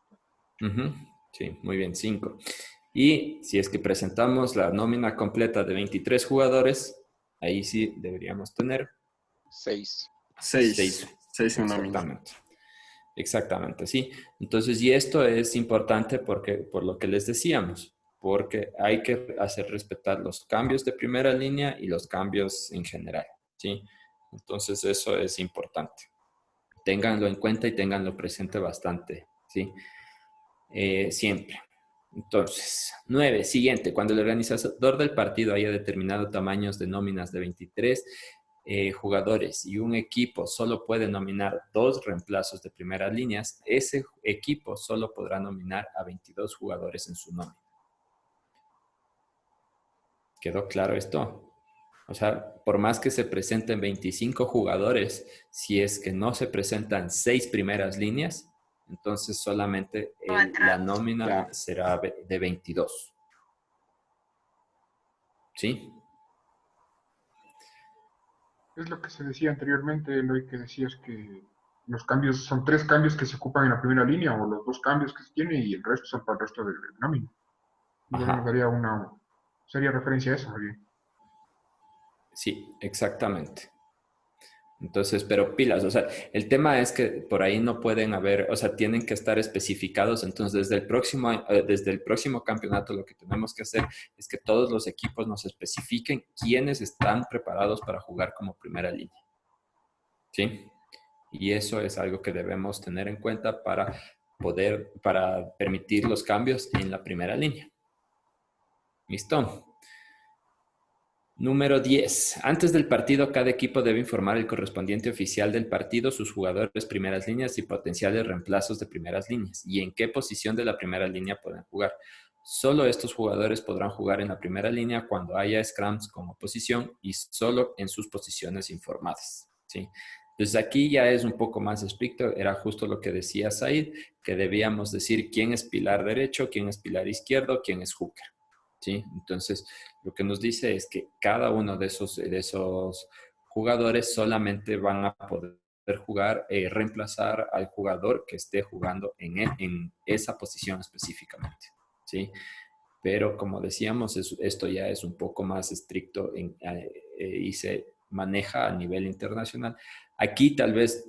Ujú, sí, muy bien, 5. Y si es que presentamos la nómina completa de 23 jugadores, ahí sí deberíamos tener 6. 6 en nómina. Exactamente. Exactamente, sí. Entonces, y esto es importante porque, por lo que les decíamos, porque hay que hacer respetar los cambios de primera línea y los cambios en general, ¿sí? Entonces, eso es importante. Ténganlo en cuenta y ténganlo presente bastante, ¿sí? Siempre. Entonces, 9, siguiente, cuando el organizador del partido haya determinado tamaños de nóminas de 23 jugadores y un equipo solo puede nominar 2 reemplazos de primeras líneas, ese equipo solo podrá nominar a 22 jugadores en su nómina. ¿Quedó claro esto? O sea, por más que se presenten 25 jugadores, si es que no se presentan 6 primeras líneas, entonces solamente la nómina será de 22. ¿Sí? Es lo que se decía anteriormente, Eloy, que decías que los cambios son 3 cambios que se ocupan en la primera línea o los 2 cambios que se tiene y el resto son para el resto del nómina. Igual nos daría sería referencia a eso, muy bien. Sí, exactamente. Entonces, pero pilas, o sea, el tema es que por ahí no pueden haber, o sea, tienen que estar especificados. Entonces, desde el próximo campeonato lo que tenemos que hacer es que todos los equipos nos especifiquen quiénes están preparados para jugar como primera línea. ¿Sí? Y eso es algo que debemos tener en cuenta para permitir los cambios en la primera línea. ¿Listo? Número 10. Antes del partido, cada equipo debe informar al correspondiente oficial del partido, sus jugadores primeras líneas y potenciales reemplazos de primeras líneas y en qué posición de la primera línea pueden jugar. Solo estos jugadores podrán jugar en la primera línea cuando haya scrums como posición y solo en sus posiciones informadas. ¿Sí? Entonces aquí ya es un poco más estricto, era justo lo que decía Said, que debíamos decir quién es pilar derecho, quién es pilar izquierdo, quién es hooker. ¿Sí? Entonces, lo que nos dice es que cada uno de esos jugadores solamente van a poder jugar, reemplazar al jugador que esté jugando en esa posición específicamente, ¿sí? Pero como decíamos, esto ya es un poco más estricto y se maneja a nivel internacional. Aquí tal vez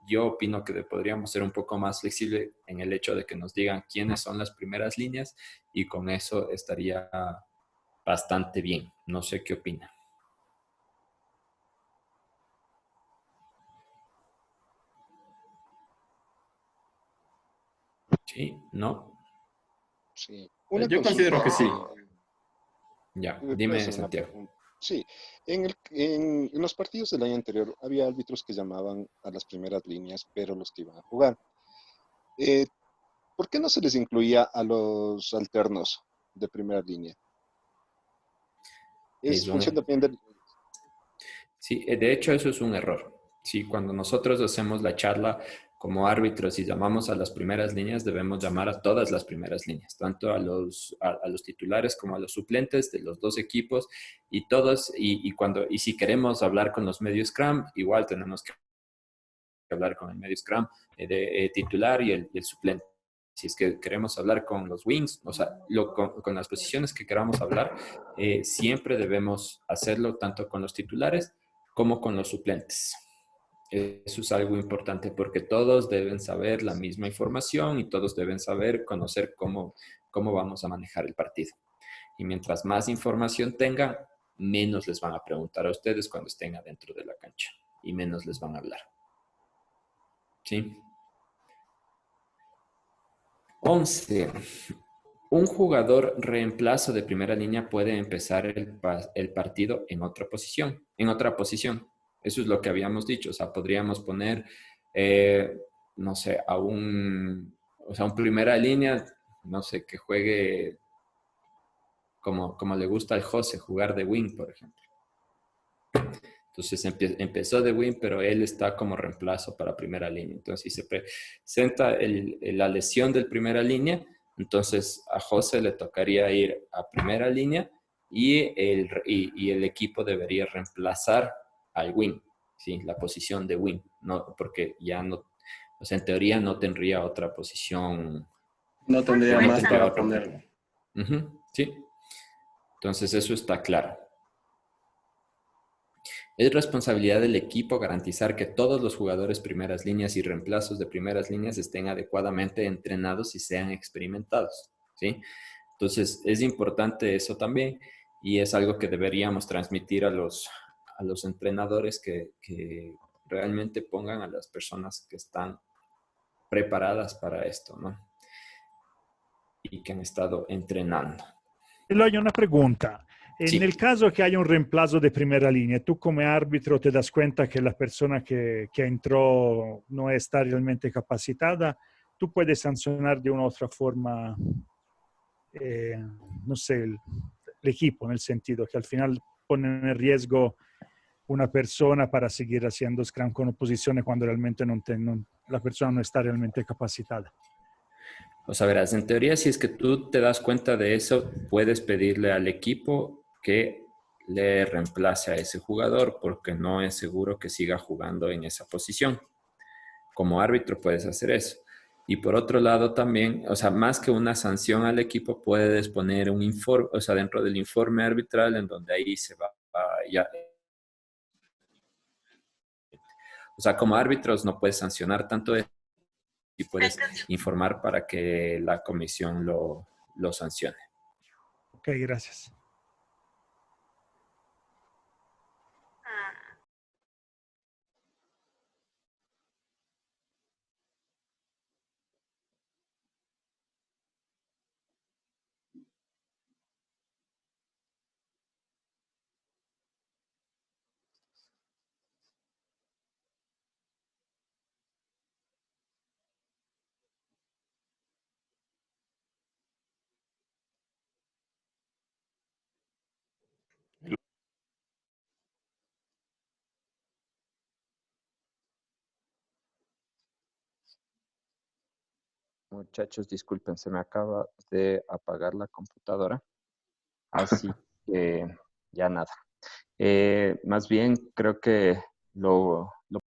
yo opino que podríamos ser un poco más flexible en el hecho de que nos digan quiénes son las primeras líneas y con eso estaría bastante bien. No sé qué opina. ¿Sí? ¿No? Sí. Yo considero que sí. Ya, ¿Me puedes dime, hacer una Santiago. pregunta? Sí, en los partidos del año anterior había árbitros que llamaban a las primeras líneas, pero los que iban a jugar. ¿Por qué no se les incluía a los alternos de primera línea? Es función también del... Sí, de hecho eso es un error. Sí, cuando nosotros hacemos la charla como árbitros, si llamamos a las primeras líneas, debemos llamar a todas las primeras líneas, tanto a los titulares como a los suplentes de los dos equipos y todos, y si queremos hablar con los medios Scrum, igual tenemos que hablar con el medio Scrum titular y el suplente. Si es que queremos hablar con los wings, o sea, con las posiciones que queramos hablar, siempre debemos hacerlo tanto con los titulares como con los suplentes. Eso es algo importante porque todos deben saber la misma información y todos deben conocer cómo vamos a manejar el partido. Y mientras más información tengan, menos les van a preguntar a ustedes cuando estén adentro de la cancha y menos les van a hablar. ¿Sí? 11. Un jugador reemplazo de primera línea puede empezar el partido en otra posición. Eso es lo que habíamos dicho. O sea, podríamos poner, no sé, un primera línea, no sé, que juegue como le gusta al José, jugar de wing, por ejemplo. Entonces empezó de wing, pero él está como reemplazo para primera línea. Entonces, si se presenta la lesión del primera línea, entonces a José le tocaría ir a primera línea y el equipo debería reemplazar al wing, ¿sí? La posición de wing, no, porque ya no, o sea, en teoría no tendría otra posición. No tendría más para ponerlo. Sí. Entonces, eso está claro. Es responsabilidad del equipo garantizar que todos los jugadores primeras líneas y reemplazos de primeras líneas estén adecuadamente entrenados y sean experimentados, ¿sí? Entonces, es importante eso también y es algo que deberíamos transmitir a los entrenadores que realmente pongan a las personas que están preparadas para esto, ¿no? Y que han estado entrenando. Eloy, una pregunta. Sí. En el caso que haya un reemplazo de primera línea, tú como árbitro te das cuenta que la persona que entró no está realmente capacitada, tú puedes sancionar de una u otra forma, no sé, el equipo, en el sentido que al final ponen en riesgo una persona para seguir haciendo scrum con oposiciones cuando realmente la persona no está realmente capacitada. O sea, verás, en teoría, si es que tú te das cuenta de eso, puedes pedirle al equipo que le reemplace a ese jugador porque no es seguro que siga jugando en esa posición. Como árbitro puedes hacer eso. Y por otro lado también, o sea, más que una sanción al equipo, puedes poner un informe, o sea, dentro del informe arbitral en donde ahí se va ya. O sea, como árbitros no puedes sancionar tanto eso y puedes informar para que la comisión lo sancione. Ok, gracias. Muchachos, disculpen, se me acaba de apagar la computadora, así que ya nada. Más bien creo que lo